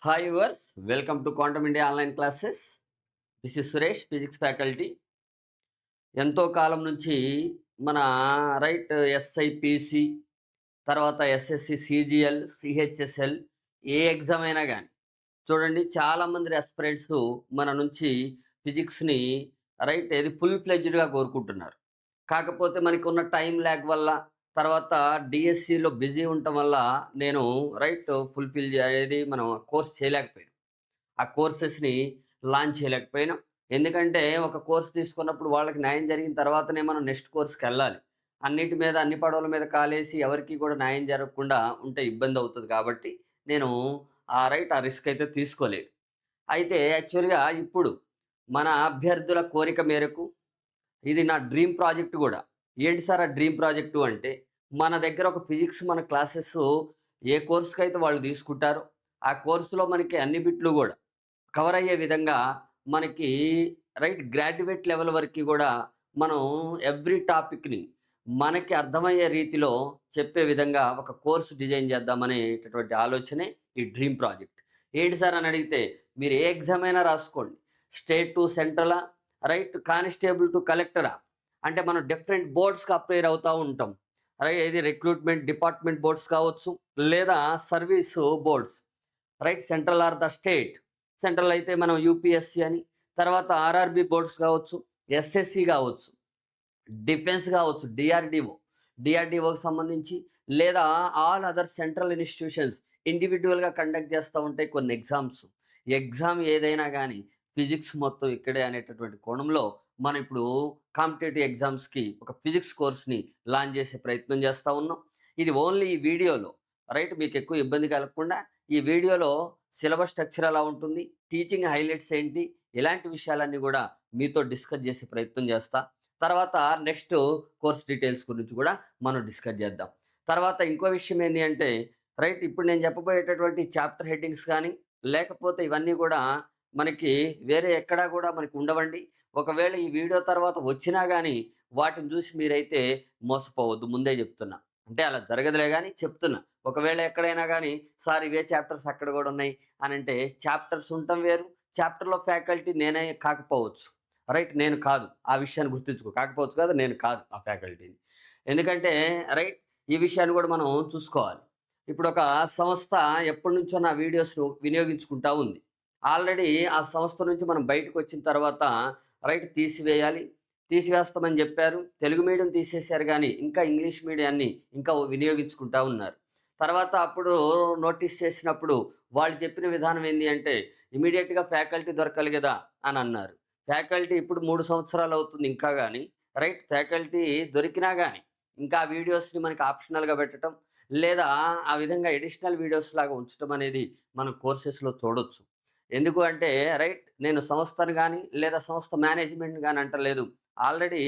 Hi viewers, welcome to Quantum India online classes. This is Suresh, physics faculty. ఎంతో కాలం నుంచి మన SIPC తర్వాత SSC CGL CHSL ఏ exam అయినా కానీ చూడండి చాలామంది రెస్పిరెంట్స్ మన నుంచి ఫిజిక్స్ని ఏది ఫుల్ ఫ్లెడ్జ్డ్గా కోరుకుంటున్నారు. కాకపోతే మనకున్న టైం ల్యాగ్ వల్ల తర్వాత డిఎస్సిలో బిజీ ఉండటం వల్ల నేను ఫుల్ఫిల్ అనేది మనం కోర్స్ చేయలేకపోయాం. ఆ కోర్సెస్‌ని లాంచ్ చేయలేకపోయినాం. ఎందుకంటే ఒక కోర్స్ తీసుకున్నప్పుడు వాళ్ళకి న్యాయం జరిగిన తర్వాతనే మనం నెక్స్ట్ కోర్స్‌కెళ్ళాలి. అన్నిటి మీద అన్ని పడవల మీద కాలేసి ఎవరికీ కూడా న్యాయం జరగకుండా ఉంటే ఇబ్బందవుతది కాబట్టి నేను ఆ రిస్క్ అయితే తీసుకోలేదు. అయితే యాక్చువల్‌గా ఇప్పుడు మన అభ్యర్థుల కోరిక మేరకు ఇది నా డ్రీమ్ ప్రాజెక్ట్ గూడా. ఏంటి సార్ ఆ డ్రీమ్ ప్రాజెక్టు అంటే, మన దగ్గర ఒక ఫిజిక్స్ మన క్లాసెసు ఏ కోర్స్‌కైతే వాళ్ళు తీసుకుంటారో, ఆ కోర్స్‌లో మనకి అన్ని బిట్లు గూడా కవర్ అయ్యే విధంగా మనకి గ్రాడ్యుయేట్ లెవెల్ వరకి గూడా మనం ఎవ్రీ టాపిక్‌ని మనకి అర్థమయ్యే రీతిలో చెప్పే విధంగా ఒక కోర్స్ డిజైన్ చేద్దామనేటటువంటి ఆలోచనే ఈ డ్రీమ్ ప్రాజెక్ట్. ఏంటి సార్ అని అడిగితే, మీరు ఏ ఎగ్జామ్ అయినా రాసుకోండి. స్టేట్ టు సెంట్రలా, కానిస్టేబుల్ టు కలెక్టరా, అంటే మనం డిఫరెంట్ బోర్డ్స్‌కి అప్లైర్ అవుతా ఉంటాం. ఏది రిక్రూట్‌మెంట్ డిపార్ట్‌మెంట్ బోర్డ్స్ కావచ్చు, లేదా service boards. Central or the state. Central అయితే మనం యూపీఎస్‌సి అని, తర్వాత ఆర్ఆర్‌బీ బోర్డ్స్ కావచ్చు, ఎస్ఎస్‌సి కావచ్చు, డిఫెన్స్ కావచ్చు, డీఆర్‌డీఓ. డీఆర్‌డీఓకి సంబంధించి లేదా ఆల్ అదర్ సెంట్రల్ ఇన్‌స్టిట్యూషన్స్ ఇండివిడ్యువల్‌గా కండక్ట్ చేస్తా ఉంటాయి కొన్ని ఎగ్జామ్స్. ఎగ్జామ్ ఏదైనా గానీ ఫిజిక్స్ మొత్తం ఇక్కడే అనేటటువంటి కోణంలో మనం ఇప్పుడు కాంపిటేటివ్ ఎగ్జామ్స్‌కి ఒక ఫిజిక్స్ కోర్స్‌ని లాంచ్ చేసే ప్రయత్నం చేస్తా ఉన్నాం. ఇది ఓన్లీ ఈ వీడియోలో మీకెక్కువ ఇబ్బంది కలగకుండా ఈ వీడియోలో సిలబస్ స్ట్రక్చర్ ఎలా ఉంటుంది, టీచింగ్ హైలైట్స్ ఏంటి, ఇలాంటి విషయాలన్నీ గూడా మీతో డిస్కస్ చేసే ప్రయత్నం చేస్తా. తర్వాత నెక్స్ట్ కోర్స్ డీటెయిల్స్ గురించి కూడా మనం డిస్కస్ చేద్దాం. తర్వాత ఇంకో విషయం ఏంది అంటే ఇప్పుడు నేను చెప్పబోయేటటువంటి చాప్టర్ హెడ్డింగ్స్ కానీ, లేకపోతే ఇవన్నీ గూడా మనకి వేరే ఎక్కడా గూడా మనకి ఉండవండి. ఒకవేళ ఈ వీడియో తర్వాత వచ్చినా గానీ వాటిని చూసి మీరైతే మోసపోవద్దు. ముందే చెప్తున్నా. అంటే అలా జరగదులే గానీ చెప్తున్నా. ఒకవేళ ఎక్కడైనా గానీ సార్ ఇవే చాప్టర్స్ అక్కడ గూడా ఉన్నాయి అనంటే చాప్టర్స్ ఉండటం వేరు. చాప్టర్‌లో ఫ్యాకల్టీ నేనే కాకపోవచ్చు. నేను కాదు. ఆ విషయాన్ని గుర్తుంచుకో. కాకపోవచ్చు కాదు, నేను కాదు ఆ ఫ్యాకల్టీని. ఎందుకంటే రైట్ ఈ విషయాన్ని గూడా మనం చూసుకోవాలి. ఇప్పుడొక సంస్థ ఎప్పటినుంచో నా వీడియోస్‌ను వినియోగించుకుంటా ఉంది. ఆల్రెడీ ఆ సంస్థ నుంచి మనం బయటకొచ్చిన తర్వాత తీసివేయాలి. తీసివేస్తామని జెప్పారు. తెలుగు మీడియం తీసేశారు గానీ, ఇంకా ఇంగ్లీష్ మీడియాన్ని ఇంకా వినియోగించుకుంటా ఉన్నారు. తర్వాత అప్పుడు నోటీస్ చేసినప్పుడు వాళ్ళు చెప్పిన విధానం ఏంది అంటే, ఇమ్మీడియేట్‌గా ఫ్యాకల్టీ దొరకాలి గదా అనన్నారు. ఫ్యాకల్టీ ఇప్పుడు 3 సంవత్సరాలవుతుంది ఇంకా గాని, ఫ్యాకల్టీ దొరికినా గాని, ఇంకా ఆ వీడియోస్‌ని మనకి ఆప్షనల్‌గా పెట్టటం, లేదా ఆ విధంగా అడిషనల్ వీడియోస్‌లాగా ఉంచటం అనేది మనం కోర్సెస్‌లో చూడొచ్చు. ఎందుకు అంటే నేను సంస్థను గాని, లేదా సంస్థ మేనేజ్‌మెంట్‌ని గాని అంటలేదు. ఆల్రెడీ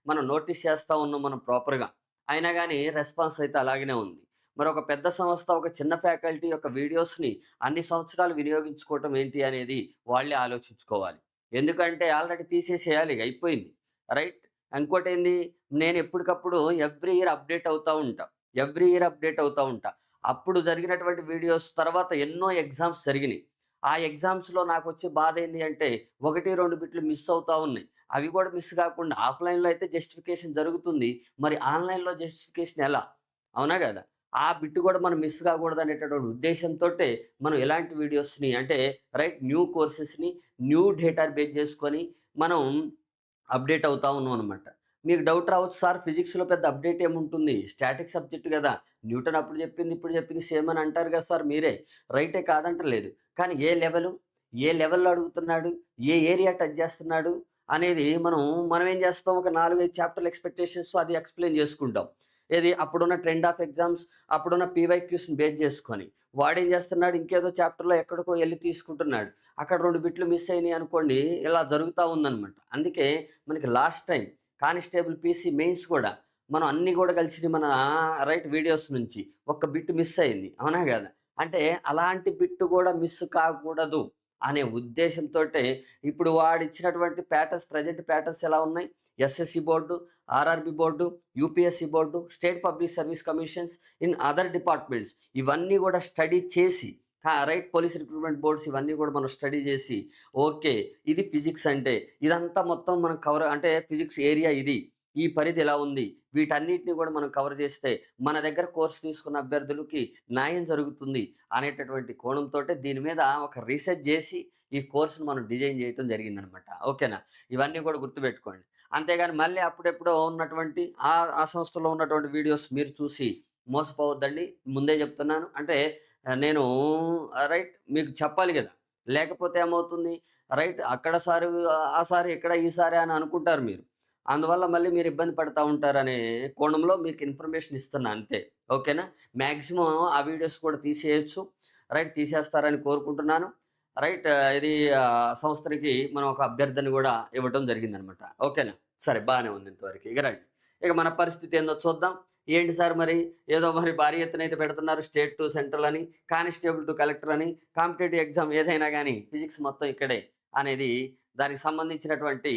మనం నోటీస్ చేస్తా ఉన్నాం మనం ప్రాపర్‌గా. అయినా గాని రెస్పాన్స్ అయితే అలాగనే ఉంది. మరొక పెద్ద సంస్థ ఒక చిన్న ఫ్యాకల్టీ యొక్క వీడియోస్‌ని అన్ని సంవత్సరాలు వినియోగించుకోవటం ఏంటి అనేది వాళ్ళే ఆలోచించుకోవాలి. ఎందుకంటే ఆల్రెడీ తీసేసేయాలి ఇగ అయిపోయింది. రైట్. ఇంకోటేంది, నేను ఎప్పటికప్పుడు ఎవ్రీ ఇయర్ అప్‌డేట్ అవుతా ఉంటా. ఎవ్రీ ఇయర్ అప్‌డేట్ అవుతా ఉంటా. అప్పుడు జరిగినటువంటి వీడియోస్ తర్వాత ఎన్నో ఎగ్జామ్స్ జరిగినియి. ఆ ఎగ్జామ్స్‌లో నాకొచ్చే బాధేంది అంటే 1, 2 బిట్లు మిస్ అవుతా ఉన్నాయి. అవి కూడా మిస్ కాకుండా ఆఫ్‌లైన్‌లో అయితే జస్టిఫికేషన్ జరుగుతుంది. మరి ఆన్‌లైన్‌లో జస్టిఫికేషన్ ఎలా? అవునా గదా! ఆ బిట్ కూడా మనం మిస్ కాకూడదనేటటువంటి ఉద్దేశ్యంతోటే మనం ఎలాంటి వీడియోస్‌ని అంటే న్యూ కోర్సెస్‌ని న్యూ డేటా బేస్ చేసుకొని మనం అప్‌డేట్ అవుతా ఉన్నామనమాట. మీకు డౌట్ రావచ్చు సార్ ఫిజిక్స్‌లో పెద్ద అప్‌డేట్ ఏముంటుంది? స్టాటిక్ సబ్జెక్ట్ గదా! న్యూటన్ అప్పుడు చెప్పింది, ఇప్పుడు చెప్పింది సేమ్ అని అంటారు కదా సార్ మీరే. కాదంటలేదు. కానీ ఏ లెవెల్‌లో అడుగుతున్నాడు? ఏ ఏరియా టచ్ చేస్తున్నాడు? అనేది మనం ఏం చేస్తాం ఒక 4, 5 చాప్టర్‌ల ఎక్స్‌పెక్టేషన్స్ అది ఎక్స్‌ప్లెయిన్ చేసుకుంటాం. అప్పుడున్న ట్రెండ్ ఆఫ్ ఎగ్జామ్స్, అప్పుడున్న పీవైక్యూస్‌ని బేస్ చేసుకొని. వాడేం చేస్తున్నాడు ఇంకేదో చాప్టర్‌లో ఎక్కడికో ఎళ్లి తీసుకుంటున్నాడు. అక్కడ 2 బిట్లు మిస్ అయినాయి అనుకోండి, ఇలా జరుగుతా ఉందనమాట. అందుకే మనకి last time constable PC mains కూడా మనం అన్నీ గూడా కలిసినయి మన వీడియోస్ నుంచి. ఒక్క బిట్ మిస్ అయింది. అవునా గదా! అంటే అలాంటి బిట్ గూడా మిస్ కాకూడదు అనే ఉద్దేశంతోటే ఇప్పుడు వాడిచ్చినటువంటి ప్రెజెంట్ ప్యాటర్న్స్ ఎలా ఉన్నాయి? SSC board, RRB board, UPSC board, state public service commissions in other departments ఇవన్నీ గూడా స్టడీ చేసి రైట్ పోలీస్ రిక్రూట్మెంట్ బోర్డ్స్ ఇవన్నీ కూడా మనం స్టడీ చేసి, ఓకే. ఇది ఫిజిక్స్ అంటే, ఇదంతా మొత్తం మనం కవర్ అంటే ఫిజిక్స్ ఏరియా ఇది. ఈ పరిధి ఎలా ఉంది? వీటన్నిటిని కూడా మనం కవర్ చేస్తే, మన దగ్గర కోర్స్ తీసుకున్న అభ్యర్థులకి న్యాయం జరుగుతుంది అనేటటువంటి కోణంతోటే దీని మీద ఒక రీసెర్చ్ జేసి, ఈ కోర్స్‌ని మనం డిజైన్ చేయటం జరిగిందనమాట. ఓకేనా? ఇవన్నీ కూడా గుర్తుపెట్టుకోండి. అంతేగాని మళ్ళీ అప్పుడెప్పుడో ఉన్నటువంటి ఆ సంస్థలో ఉన్నటువంటి వీడియోస్ మీరు చూసి మోసపోవద్దండి. ముందే చెప్తున్నాను. అంటే నేను రైట్ మీకు చెప్పాలి గదా! లేకపోతే ఏమవుతుంది, రైట్ అక్కడ సారు, ఆ సారు ఇక్కడ ఈ సారే అని అనుకుంటారు మీరు. అందువల్ల మళ్ళీ మీరు ఇబ్బంది పడతా ఉంటారనే కోణంలో మీకు ఇన్ఫర్మేషన్ ఇస్తున్నా అంతే. ఓకేనా? మాక్సిమం ఆ వీడియోస్ కూడా తీసేయొచ్చు. రైట్ తీసేస్తారని కోరుకుంటున్నాను. రైట్ ఇది సంస్థకి మనం ఒక అభ్యర్థన గూడా ఇవ్వటం జరిగిందనమాట. ఓకేనా? సరే బానే ఉంది ఇంతవరకు. ఇక రండి. ఇక మన పరిస్థితి ఏందో చూద్దాం. ఏంటి సార్ మరి ఏదో మరి భారీ ఎత్తున అయితే పెడుతున్నారు. స్టేట్ టు సెంట్రల్ అని, కానిస్టేబుల్ టు కలెక్టర్ అని, కాంపిటేటివ్ ఎగ్జామ్ ఏదైనా గానీ ఫిజిక్స్ మొత్తం ఇక్కడే అనేది దానికి సంబంధించినటువంటి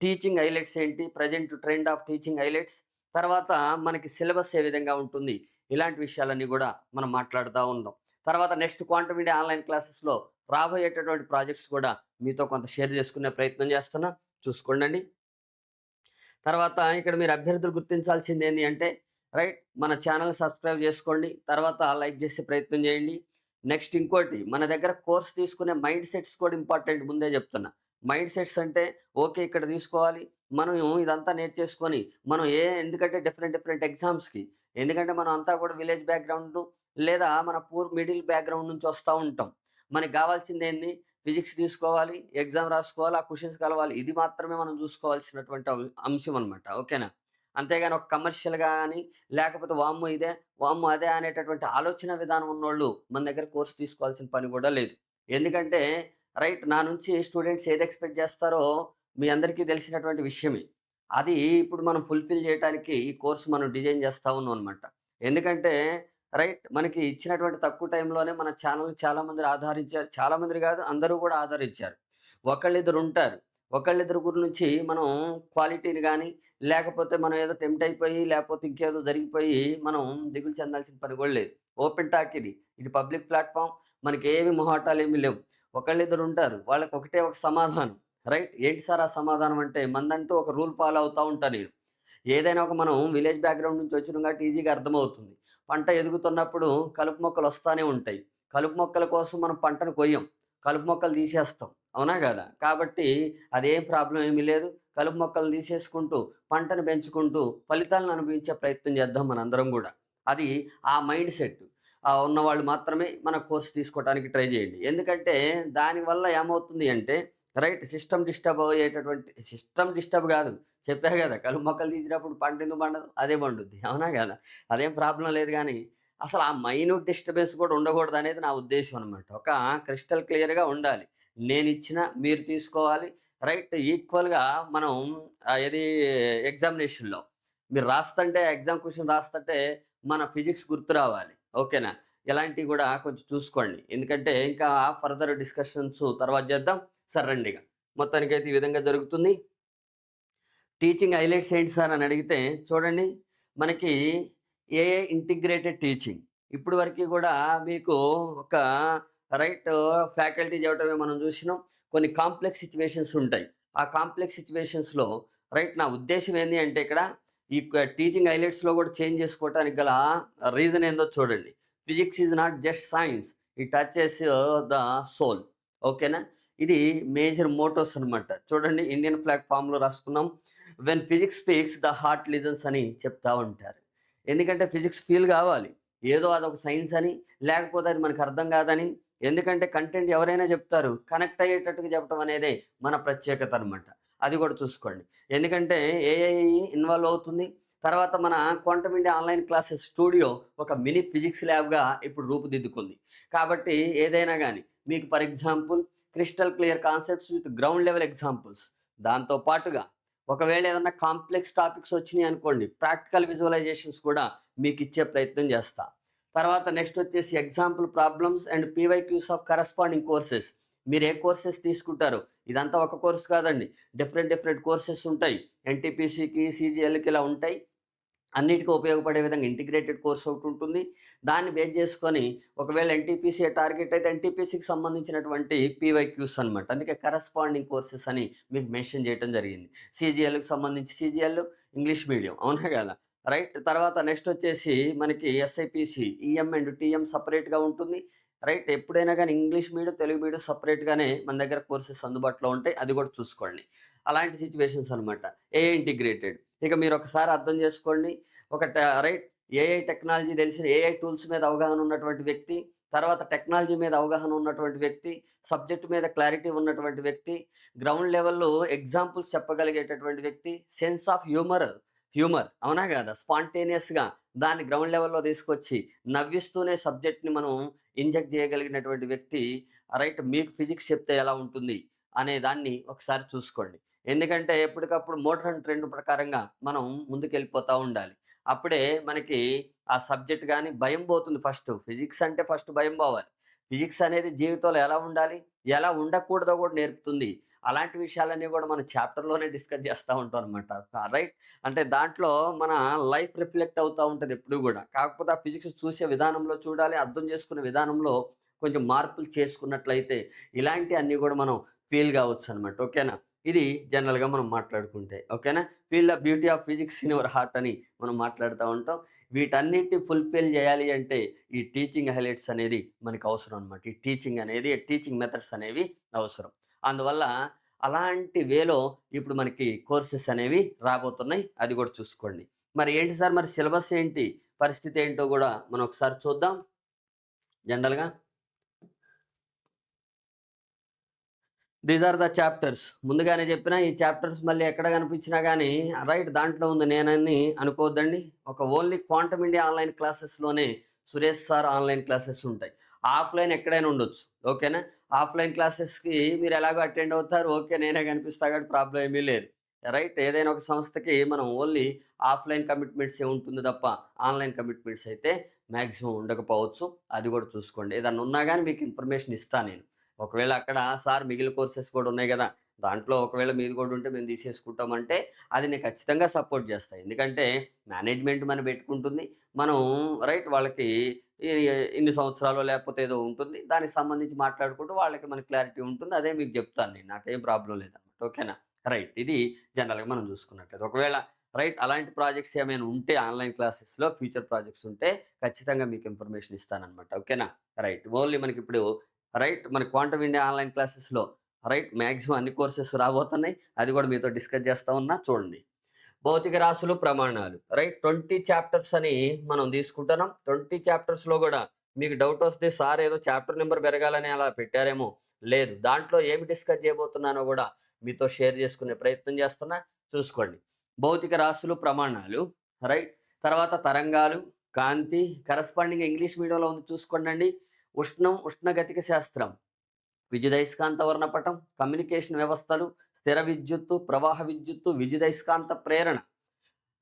టీచింగ్ హైలైట్స్ ఏంటి, present trend of teaching highlights, తర్వాత మనకి సిలబస్ ఏ విధంగా ఉంటుంది, ఇలాంటి విషయాలన్నీ గూడా మనం మాట్లాడుతా ఉందాం. తర్వాత నెక్స్ట్ క్వాంటమ్ ఇండియా ఆన్‌లైన్ క్లాసెస్‌లో రాబోయేటటువంటి ప్రాజెక్ట్స్ కూడా మీతో కొంత షేర్ చేసుకునే ప్రయత్నం చేస్తున్నా. చూసుకోండండి. తర్వాత ఇక్కడ మీరు అభ్యర్థులు గుర్తించాల్సిందేంది అంటే, రైట్ మన ఛానెల్ సబ్స్క్రైబ్ చేసుకోండి. తర్వాత లైక్ చేసే ప్రయత్నం చేయండి. నెక్స్ట్ ఇంకోటి మన దగ్గర కోర్స్ తీసుకునే మైండ్ సెట్స్ కూడా ఇంపార్టెంట్ ముందే చెప్తున్నా. మైండ్ సెట్స్ అంటే ఓకే ఇక్కడ తీసుకోవాలి. మనం ఇదంతా నేర్చేసుకొని మనం ఎందుకంటే డిఫరెంట్ డిఫరెంట్ ఎగ్జామ్స్‌కి ఎందుకంటే మనం అంతా కూడా విలేజ్ బ్యాక్‌గ్రౌండు లేదా మన పూర్ మిడిల్ బ్యాక్‌గ్రౌండ్ నుంచి వస్తా ఉంటాం. మనకు కావాల్సిందేంది ఫిజిక్స్ తీసుకోవాలి, ఎగ్జామ్ రాసుకోవాలి, ఆ క్వెషన్స్ కలవాలి. ఇది మాత్రమే మనం చూసుకోవాల్సినటువంటి అంశం అనమాట. ఓకేనా? అంతేగాని ఒక కమర్షియల్‌గా గాని, లేకపోతే వామ్మో ఇదే, వామ్మో అదే అనేటటువంటి ఆలోచన విధానం ఉన్నోళ్ళు మన దగ్గర కోర్స్ తీసుకోవాల్సిన పని కూడా లేదు. ఎందుకంటే రైట్ నా నుంచి స్టూడెంట్స్ ఏది ఎక్స్‌పెక్ట్ చేస్తారో మీ అందరికీ తెలిసినటువంటి విషయమే. అది ఇప్పుడు మనం ఫుల్‌ఫిల్ చేయటానికి ఈ కోర్స్ మనం డిజైన్ చేస్తా ఉన్నాం అనమాట. ఎందుకంటే రైట్. మనకి ఇచ్చినటువంటి తక్కువ టైంలోనే మన ఛానెల్‌ని చాలామంది ఆదరించారు. చాలామంది కాదు అందరూ కూడా ఆదరించారు. ఒకళ్ళిద్దరుంటారు. ఒకళ్ళిద్దరు గురించి మనం క్వాలిటీని గాని, లేకపోతే మనం ఏదో టెంప్ట్ అయిపోయి, లేకపోతే ఇంకేదో జరిగిపోయి మనం దిగులు చెందాల్సిన పని కూడా లేదు. ఓపెన్ టాక్ ఇది. ఇది పబ్లిక్ ప్లాట్‌ఫార్మ్. మనకేమి మొహాటాలేమి లేవు. ఒకళ్ళిద్దరుంటారు. వాళ్ళకి ఒకటే ఒక సమాధానం. రైట్. ఏంటి సార్ ఆ సమాధానం అంటే, మనదంటూ ఒక రూల్ ఫాలో అవుతా ఉంటా నేను. ఏదైనా ఒక మనం విలేజ్ బ్యాక్‌గ్రౌండ్ నుంచి వచ్చినాం కాబట్టి ఈజీగా అర్థమవుతుంది. పంట ఎదుగుతున్నప్పుడు కలుపు మొక్కలొస్తానే ఉంటాయి. కలుపు మొక్కల కోసం మనం పంటను కొయ్యం. కలుపు మొక్కలు తీసేస్తాం. అవునా కాదా? కాబట్టి అదేం ప్రాబ్లమ్ ఏమీ లేదు. కలుపు మొక్కలు తీసేసుకుంటూ, పంటను పెంచుకుంటూ, ఫలితాలను అనుభవించే ప్రయత్నం చేద్దాం మనందరం గూడా. అది ఆ మైండ్ సెట్ ఉన్నవాళ్ళు మాత్రమే మన కోర్స్ తీసుకోవటానికి ట్రై చేయండి. ఎందుకంటే దానివల్ల ఏమవుతుంది అంటే రైట్ సిస్టమ్ డిస్టర్బ్ కాదు. చెప్పా గదా! కలుపు మొక్కలు తీసినప్పుడు పంటెందుకు పండదు? అదే పండుద్ది. అవునా గదా! అదేం ప్రాబ్లమ్ లేదు గానీ, అసలు ఆ మైన్యూట్ డిస్టర్బెన్స్ కూడా ఉండకూడదనేది నా ఉద్దేశ్యం అనమాట. ఒక క్రిస్టల్ క్లియర్‌గా ఉండాలి. నేనిచ్చిన మీరు తీసుకోవాలి. రైట్ ఈక్వల్‌గా మనం ఏది ఎగ్జామినేషన్‌లో మీరు రాస్తంటే ఎగ్జామ్ క్వెషన్ రాస్తంటే మన ఫిజిక్స్ గుర్తు రావాలి. ఓకేనా? ఇలాంటివి గూడా కొంచెం చూసుకోండి. ఎందుకంటే ఇంకా ఫర్దర్ డిస్కషన్స్ తర్వాత చేద్దాం. సరే రండిగ. మొత్తానికైతే ఈ విధంగా జరుగుతుంది. టీచింగ్ హైలైట్స్ ఏంటి సార్ అని అడిగితే చూడండి మనకి ఏఐ ఇంటిగ్రేటెడ్ టీచింగ్ ఇప్పుడు వరకు కూడా మీకు ఒక రైట్ ఫ్యాకల్టీ చెప్పడమే మనం చూసినాం. కొన్ని కాంప్లెక్స్ సిచ్యువేషన్స్ ఉంటాయి. ఆ కాంప్లెక్స్ సిచ్యువేషన్స్‌లో రైట్ నా ఉద్దేశ్యం ఏంది అంటే ఇక్కడ ఈ టీచింగ్ హైలైట్స్‌లో కూడా చేంజ్ చేసుకోవటానికి గల రీజన్ ఏందో చూడండి. Physics is not just science. It touches the soul. ఓకేనా? ఇది మేజర్ మోటోస్ అనమాట. చూడండి ఇండియన్ ఫ్లాగ్ ఫామ్‌లో రాసుకున్నాం. When physics speaks the heart listens అని చెప్తా ఉంటారు. ఎందుకంటే ఫిజిక్స్ ఫీల్ కావాలి. ఏదో అదొక సైన్స్ అని, లేకపోతే అది మనకు అర్థం కాదని. ఎందుకంటే కంటెంట్ ఎవరైనా చెప్తారు. కనెక్ట్ అయ్యేటట్టుగా చెప్పడం అనేదే మన ప్రత్యేకత అనమాట. అది కూడా చూసుకోండి. ఎందుకంటే ఏఐ ఇన్వాల్వ్ అవుతుంది. తర్వాత మన quantum India online classes studio ఒక మినీ ఫిజిక్స్ ల్యాబ్‌గా ఇప్పుడు రూపుదిద్దుకుంది. కాబట్టి ఏదైనా గాని మీకు for example crystal clear concepts with ground level examples దాంతో పాటుగా ఒకవేళ ఏదన్నా కాంప్లెక్స్ టాపిక్స్ వచ్చినాయి అనుకోండి, ప్రాక్టికల్ విజువలైజేషన్స్ కూడా మీకిచ్చే ప్రయత్నం చేస్తా. తర్వాత నెక్స్ట్ వచ్చేసి example problems and PYQs of corresponding courses. మీరు ఏ కోర్సెస్ తీసుకుంటారో, ఇదంతా ఒక కోర్స్ కాదండి. డిఫరెంట్ డిఫరెంట్ కోర్సెస్ ఉంటాయి. ఎన్‌టీపీసీకి, సీజీఎల్‌కి ఇలా ఉంటాయి. అన్నిటికీ ఉపయోగపడే విధంగా ఇంటిగ్రేటెడ్ కోర్స్ ఒకటి ఉంటుంది. దాన్ని బేస్ చేసుకొని ఒకవేళ ఎన్‌టీపీసీయే టార్గెట్ అయితే ఎన్‌టీపీసీకి సంబంధించినటువంటి పీవైక్యూస్ అనమాట. అందుకే కరస్పాండింగ్ కోర్సెస్ అని మీకు మెన్షన్ చేయటం జరిగింది. సీజీఎల్‌కి సంబంధించి సీజీఎల్ ఇంగ్లీష్ మీడియం అవునా కదా! రైట్. తర్వాత నెక్స్ట్ వచ్చేసి మనకి ఎస్ఐపీసీ ఈఎం అండ్ టీఎం సెపరేట్‌గా ఉంటుంది. రైట్. ఎప్పుడైనా గాని ఇంగ్లీష్ మీడియం, తెలుగు మీడియం సెపరేట్‌గానే మన దగ్గర కోర్సెస్ అందుబాటులో ఉంటాయి. అది కూడా చూసుకోండి. అలాంటి సిట్యుయేషన్స్ అనమాట. AI integrated. ఇక మీరొకసారి అర్థం చేసుకోండి. ఒక రైట్ ఏఐ టెక్నాలజీ తెలిసిన ఏఐ టూల్స్ మీద అవగాహన ఉన్నటువంటి వ్యక్తి, తర్వాత టెక్నాలజీ మీద అవగాహన ఉన్నటువంటి వ్యక్తి, సబ్జెక్ట్ మీద క్లారిటీ ఉన్నటువంటి వ్యక్తి, గ్రౌండ్ లెవెల్‌లో ఎగ్జాంపుల్స్ చెప్పగలిగేటటువంటి వ్యక్తి, సెన్స్ ఆఫ్ హ్యూమర్ అవునా కాదా? స్పాంటేనియస్‌గా దాన్ని గ్రౌండ్ లెవెల్‌లో తీసుకొచ్చి నవ్విస్తూనే సబ్జెక్ట్‌ని మనం ఇంజెక్ట్ చేయగలిగినటువంటి వ్యక్తి, రైట్ మీకు ఫిజిక్స్ చెప్తే ఎలా ఉంటుంది అనే దాన్ని ఒకసారి చూసుకోండి. ఎందుకంటే ఎప్పటికప్పుడు మోడర్న్ ట్రెండ్ ప్రకారంగా మనం ముందుకెళ్ళిపోతా ఉండాలి. అప్పుడే మనకి ఆ సబ్జెక్ట్ గాని భయం పోతుంది ఫస్టు. ఫిజిక్స్ అంటే ఫస్ట్ భయం పోవాలి. ఫిజిక్స్ అనేది జీవితంలో ఎలా ఉండాలి? ఎలా ఉండకూడదో కూడా నేర్పుతుంది. అలాంటి విషయాలన్నీ కూడా మనం చాప్టర్‌లోనే డిస్కస్ చేస్తా ఉంటాం అనమాట. రైట్. అంటే దాంట్లో మన లైఫ్ రిఫ్లెక్ట్ అవుతా ఉంటది ఎప్పుడు గూడా. కాకపోతే ఆ ఫిజిక్స్ చూసే విధానంలో చూడాలి. అర్థం చేసుకునే విధానంలో కొంచెం మార్పులు చేసుకున్నట్లయితే ఇలాంటియన్నీ గూడా మనం ఫీల్ కావచ్చనమాట. ఓకేనా? ఇది జనరల్‌గా మనం మాట్లాడుకుంటే. ఓకేనా? Feel the beauty of physics in your heart అని మనం మాట్లాడుతా ఉంటాం. వీటన్నిటిని ఫుల్‌ఫిల్ చేయాలి అంటే ఈ టీచింగ్ హైలైట్స్ అనేది మనకు అవసరం అనమాట. ఈ టీచింగ్ అనేది టీచింగ్ మెథడ్స్ అనేవి అవసరం. అందువల్ల అలాంటి వేలో ఇప్పుడు మనకి కోర్సెస్ అనేవి రాబోతున్నాయి. అది కూడా చూసుకోండి. మరి ఏంటి సార్ మరి సిలబస్ ఏంటి? పరిస్థితి ఏంటో గూడా మనం ఒకసారి చూద్దాం జనరల్‌గా. These are the chapters. ముందుగానే చెప్పినా ఈ చాప్టర్స్ మళ్ళీ ఎక్కడ కనిపించినా గానీ రైట్ దాంట్లో ఉంది నేనని అనుకోవద్దండి. ఒక ఓన్లీ క్వాంటమ్ ఇండియా ఆన్‌లైన్ క్లాసెస్‌లోనే సురేష్ సార్ ఆన్‌లైన్ క్లాసెస్ ఉంటాయి. ఆఫ్‌లైన్ ఎక్కడైనా ఉండొచ్చు. ఓకేనా? ఆఫ్‌లైన్ క్లాసెస్‌కి మీరు ఎలాగో అటెండ్ అవుతారు. ఓకే. నేనే కనిపిస్తా కాబట్టి ప్రాబ్లమ్ ఏమీ లేదు. రైట్. ఏదైనా ఒక సంస్థకి మనం ఓన్లీ ఆఫ్‌లైన్ కమిట్మెంట్సే ఉంటుంది తప్ప ఆన్‌లైన్ కమిట్మెంట్స్ అయితే మాక్సిమం ఉండకపోవచ్చు. అది కూడా చూసుకోండి. ఏదన్నా ఉన్నా గాని మీకు ఇన్ఫర్మేషన్ ఇస్తా నేను. ఒకవేళ అక్కడ సార్ మిగిలిన కోర్సెస్ కూడా ఉన్నాయి గదా! దాంట్లో ఒకవేళ మీది కూడా ఉంటే మేము తీసేసుకుంటామంటే, అది నేను ఖచ్చితంగా సపోర్ట్ చేస్తా. ఎందుకంటే మేనేజ్‌మెంట్ మనం పెట్టుకుంటుంది. మనం రైట్ వాళ్ళకి ఈ ఇన్ని సంవత్సరాలో లేకపోతే ఏదో ఉంటుంది. దానికి సంబంధించి మాట్లాడుకుంటూ వాళ్ళకి మనకి క్లారిటీ ఉంటుంది. అదే మీకు చెప్తాను నేను. నాకేం ప్రాబ్లమ్ లేదనమాట. ఓకేనా? రైట్. ఇది జనరల్‌గా మనం చూసుకున్నట్లయితే. ఒకవేళ రైట్ అలాంటి ప్రాజెక్ట్స్ ఏమైనా ఉంటే ఆన్‌లైన్ క్లాసెస్‌లో ఫ్యూచర్ ప్రాజెక్ట్స్ ఉంటే ఖచ్చితంగా మీకు ఇన్ఫర్మేషన్ ఇస్తాననమాట. ఓకేనా? రైట్. ఓన్లీ మనకిప్పుడు రైట్. మన క్వాంటమ్ ఇండియా ఆన్‌లైన్ క్లాసెస్‌లో రైట్ మాక్సిమం అన్ని కోర్సెస్ రాబోతున్నాయి. అది కూడా మీతో డిస్కస్ చేస్తా ఉన్నా చూడండి. భౌతిక రాశులు, ప్రమాణాలు రైట్ 20 చాప్టర్స్ అని మనం తీసుకుంటున్నాం. 20 చాప్టర్స్‌లో గూడా మీకు డౌట్ వస్తే సార్ ఏదో చాప్టర్ నంబర్ పెరగాలని అలా పెట్టారేమో, లేదు. దాంట్లో ఏమి డిస్కస్ చేయబోతున్నానో గూడా మీతో షేర్ చేసుకునే ప్రయత్నం చేస్తున్నా. చూసుకోండి. భౌతిక రాశులు, ప్రమాణాలు రైట్. తర్వాత తరంగాలు, కాంతి, కరస్పాండింగ్ ఇంగ్లీష్ మీడియంలో ఉంది చూసుకోండండి. ఉష్ణం, ఉష్ణగతిక శాస్త్రం. విద్యుదయస్కాంత వర్ణపటం, కమ్యూనికేషన్ వ్యవస్థలు, స్థిర విద్యుత్తు, ప్రవాహ విద్యుత్తు, విద్యుదయస్కాంత ప్రేరణ.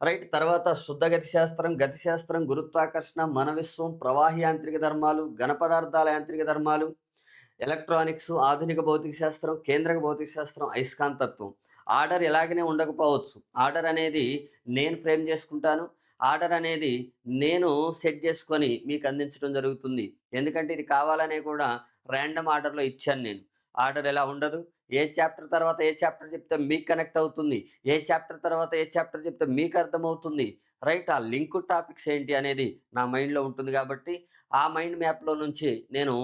రైట్. తర్వాత శుద్ధ గతి శాస్త్రం, గతి శాస్త్రం, గురుత్వాకర్షణ, మన విశ్వం, ప్రవాహి యాంత్రిక ధర్మాలు, ఘన పదార్థాల యాంత్రిక ధర్మాలు, ఎలక్ట్రానిక్స్, ఆధునిక భౌతిక శాస్త్రం, కేంద్రక భౌతిక శాస్త్రం, అయస్కాంతత్వం. ఆర్డర్ ఇలాగనే ఉండకపోవచ్చు. ఆర్డర్ అనేది నేను ఫ్రేమ్ చేసుకుంటాను. ఆర్డర్ అనేది నేను సెట్ చేసుకొని మీకు అందించడం జరుగుతుంది. ఎందుకంటే ఇది కావాలనే కూడా రాండమ్ ఆర్డర్‌లో ఇచ్చాను నేను. ఆర్డర్ ఎలా ఉండదు. ఏ చాప్టర్ తర్వాత ఏ చాప్టర్ చెప్తే మీకు కనెక్ట్ అవుతుంది. ఏ చాప్టర్ తర్వాత ఏ చాప్టర్ చెప్తే మీకు అర్థమవుతుంది. రైట్. ఆ లింక్ టాపిక్స్ ఏంటి అనేది నా మైండ్‌లో ఉంటుంది కాబట్టి ఆ మైండ్ మ్యాప్‌లో నుంచి నేను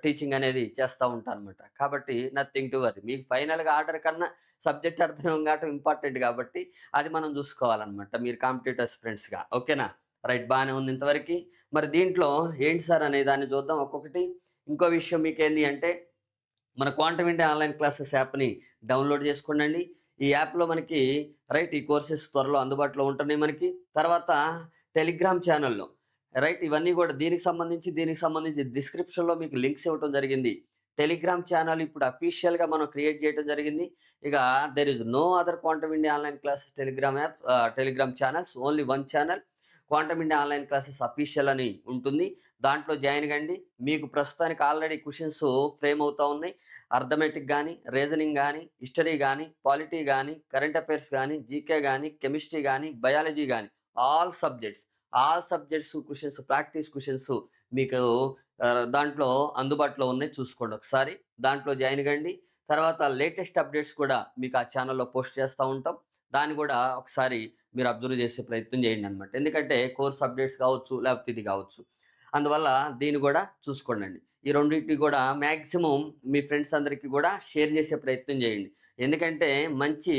టీచింగ్ అనేది చేస్తా ఉంటానన్నమాట. కాబట్టి నథింగ్ టు వర్రీ. మీకు ఫైనల్‌గా ఆర్డర్ కన్నా సబ్జెక్ట్ అర్థం కావటం ఇంపార్టెంట్ కాబట్టి అది మనం చూసుకోవాలన్నమాట. మీరు కాంపిటీటివ్ ఆస్పిరెంట్స్‌గా. ఓకేనా? రైట్. బానే ఉంది ఇంతవరకి. మరి దీంట్లో ఏంటి సార్ అనే దాన్ని చూద్దాం ఒక్కొక్కటి. ఇంకో విషయం మీకేంది అంటే మన క్వాంటమ్ ఇండియా ఆన్‌లైన్ క్లాసెస్ యాప్‌ని డౌన్‌లోడ్ చేసుకోండండి. ఈ యాప్‌లో మనకి రైట్ ఈ కోర్సెస్ త్వరలో అందుబాటులో ఉంటున్నాయి మనకి. తర్వాత టెలిగ్రామ్ ఛానెల్‌లో రైట్ ఇవన్నీ గూడా దీనికి సంబంధించి డిస్క్రిప్షన్‌లో మీకు లింక్స్ ఇవ్వటం జరిగింది. టెలిగ్రామ్ ఛానెల్ ఇప్పుడు అఫీషియల్‌గా మనం క్రియేట్ చేయడం జరిగింది. ఇక there is no other Quantum India online classes Telegram channels. Only one channel. Quantum India online classes official అని ఉంటుంది. దాంట్లో జాయిన్ కండి. మీకు ప్రస్తుతానికి ఆల్రెడీ క్వెషన్స్ ఫ్రేమ్ అవుతా ఉన్నాయి. అర్థమెటిక్ గాని, రీజనింగ్ గాని, హిస్టరీ గాని, పాలిటీ గాని, కరెంట్ అఫైర్స్ గాని, జీకే గాని, కెమిస్ట్రీ గాని, బయాలజీ గాని all subjects, all subjects questions, practice questions మీకు దాంట్లో అందుబాటులో ఉన్నాయి. చూసుకోండి ఒకసారి. దాంట్లో జాయిన్ కండి. తర్వాత లేటెస్ట్ అప్డేట్స్ కూడా మీకు ఆ ఛానెల్‌లో పోస్ట్ చేస్తా ఉంటాం. దాన్ని కూడా ఒకసారి మీరు అబ్జర్వ్ చేసే ప్రయత్నం చేయండనమాట. ఎందుకంటే కోర్స్ అప్డేట్స్ కావచ్చు, లేకపోతే ఇది కావచ్చు. అందువల్ల దీన్ని కూడా చూసుకోండండి. ఈ రెండిటిని కూడా మాక్సిమం మీ ఫ్రెండ్స్ అందరికీ కూడా షేర్ చేసే ప్రయత్నం చేయండి. ఎందుకంటే మంచి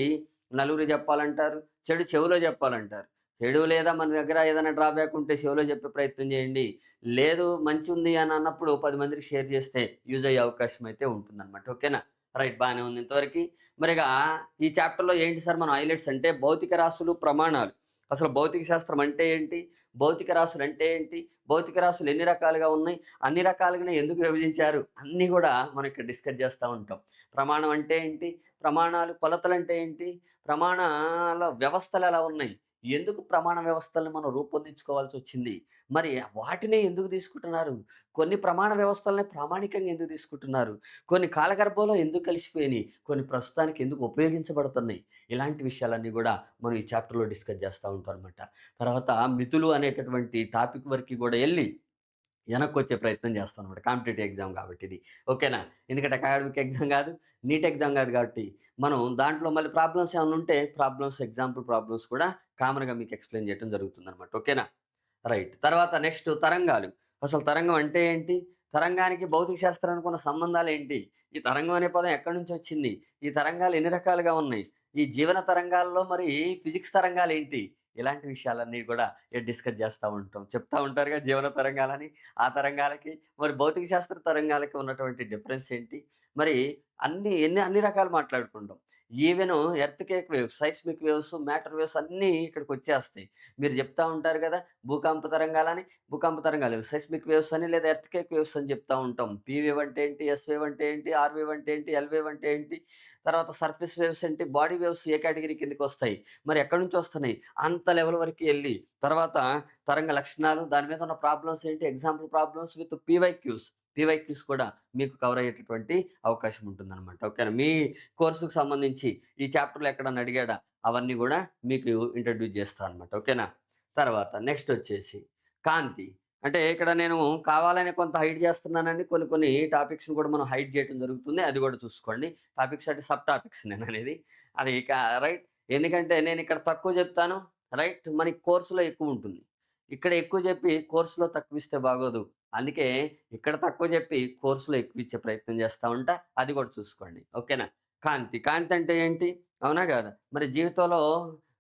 నలుగురు చెప్పాలంటారు, చెడు చెవిలో చెప్పాలంటారు. చెడు లేదా మన దగ్గర ఏదైనా డ్రాబ్యాక్ ఉంటే చెవిలో చెప్పే ప్రయత్నం చేయండి. లేదు మంచి ఉంది అని అన్నప్పుడు 10 మందికి షేర్ చేస్తే యూజ్ అయ్యే అవకాశం అయితే ఉంటుందన్నమాట. ఓకేనా? రైట్, బానే ఉంది ఇంతవరకి. మరిగా ఈ చాప్టర్‌లో ఏంటి సార్ మనం హైలైట్స్ అంటే భౌతిక రాశులు, ప్రమాణాలు. అసలు భౌతిక శాస్త్రం అంటే ఏంటి? భౌతిక రాశులు అంటే ఏంటి? భౌతిక రాశులు ఎన్ని రకాలుగా ఉన్నాయి? అన్ని రకాలుగానే ఎందుకు విభజించారు? అన్నీ గూడా మనం ఇక్కడ డిస్కస్ చేస్తా ఉంటాం. ప్రమాణం అంటే ఏంటి? ప్రమాణాలు, కొలతలంటే ఏంటి? ప్రమాణాల వ్యవస్థలు ఎలా ఉన్నాయి? ఎందుకు ప్రమాణ వ్యవస్థలను మనం రూపొందించుకోవాల్సొచ్చింది? మరి వాటినే ఎందుకు తీసుకుంటున్నారు? కొన్ని ప్రమాణ వ్యవస్థలనే ప్రామాణికంగా ఎందుకు తీసుకుంటున్నారు? కొన్ని కాలగర్భంలో ఎందుకు కలిసిపోయినియి? కొన్ని ప్రస్తుతానికి ఎందుకు ఉపయోగించబడుతున్నాయి? ఇలాంటి విషయాలన్నీ గూడా మనం ఈ చాప్టర్‌లో డిస్కస్ చేస్తా ఉంటాం అనమాట. తర్వాత మితులు అనేటటువంటి టాపిక్ వరకి గూడా ఎళ్లి వెనక్కొచ్చే ప్రయత్నం చేస్తామనమాట. కాంపిటీటివ్ ఎగ్జామ్ కాబట్టి ఇది. ఓకేనా? ఎందుకంటే అకాడమిక్ ఎగ్జామ్ గాదు, నీట్ ఎగ్జామ్ గాదు కాబట్టి, మనం దాంట్లో మళ్ళీ ప్రాబ్లమ్స్ ఏమన్నా ఉంటే ప్రాబ్లమ్స్, ఎగ్జాంపుల్ ప్రాబ్లమ్స్ కూడా కామన్‌గా మీకు ఎక్స్‌ప్లెయిన్ చేయటం జరుగుతుందనమాట. ఓకేనా? రైట్. తర్వాత నెక్స్ట్ తరంగాలు. అసలు తరంగం అంటే ఏంటి? తరంగానికి భౌతిక శాస్త్రానికి ఉన్న సంబంధాలేంటి? ఈ తరంగం అనే పదం ఎక్కడి నుంచొచ్చింది? ఈ తరంగాలు ఎన్ని రకాలుగా ఉన్నాయి? ఈ జీవన తరంగాల్లో మరి ఫిజిక్స్ తరంగాలేంటి? ఇలాంటి విషయాలన్నీ కూడా డిస్కస్ చేస్తా ఉంటాం. చెప్తా ఉంటారుగా జీవన తరంగాలని. ఆ తరంగాలకి, మరి భౌతిక శాస్త్ర తరంగాలకి ఉన్నటువంటి డిఫరెన్స్ ఏంటి? మరి అన్ని రకాలు మాట్లాడుకుంటాం. Even earthquake waves, seismic waves, matter waves అన్నీ ఇక్కడికొచ్చేస్తాయి. మీరు చెప్తా ఉంటారు గదా! భూకంప తరంగాలని, భూకంప తరంగాలు, సెస్మిక్ వేవ్స్ అని లేదా ఎర్త్‌క్వేక్ వేవ్స్ అని చెప్తా ఉంటాం. పీ వేవ్ అంటే ఏంటి? ఎస్ వేవ్ అంటే ఏంటి? ఆర్ వేవ్ అంటే ఏంటి? ఎల్ వేవ్ అంటే ఏంటి? తర్వాత సర్ఫేస్ వేవ్స్ ఏంటి? బాడీ వేవ్స్ ఏ కేటగిరీ కిందకొస్తాయి? మరి ఎక్కడి నుంచొస్తున్నాయి? అంత లెవెల్ వరకి ఎళ్లి, తర్వాత తరంగ లక్షణాలు, దాని మీద ఉన్న ప్రాబ్లమ్స్ ఏంటి? Example problems with PYQs. PYQs కూడా మీకు కవర్ అయ్యేటటువంటి అవకాశం ఉంటుందనమాట. ఓకేనా? మీ కోర్సుకు సంబంధించి ఈ చాప్టర్‌లో ఎక్కడన్నా అడిగాడా? అవన్నీ గూడా మీకు ఇంట్రొడ్యూస్ చేస్తా అనమాట. ఓకేనా? తర్వాత నెక్స్టొచ్చేసి కాంతి. అంటే ఇక్కడ నేను కావాలనే కొంత హైడ్ చేస్తున్నానండి. కొన్ని కొన్ని టాపిక్స్‌ని కూడా మనం హైడ్ చేయటం జరుగుతుంది. అది గూడా చూసుకోండి. టాపిక్స్ అంటే సబ్ టాపిక్స్ నేననేది. అది ఇక రైట్. ఎందుకంటే నేనిక్కడ తక్కువ చెప్తాను. రైట్. మనకి కోర్సులో ఎక్కువుంటుంది. ఇక్కడ ఎక్కువ చెప్పి కోర్సులో తక్కువిస్తే బాగోదు. అందుకే ఇక్కడ తక్కువ చెప్పి కోర్సులో ఎక్కువిచ్చే ప్రయత్నం చేస్తా ఉంటా. అది కూడా చూసుకోండి. ఓకేనా? కాంతి. కాంతి అంటే ఏంటి? అవునా? కాదా? మరి జీవితంలో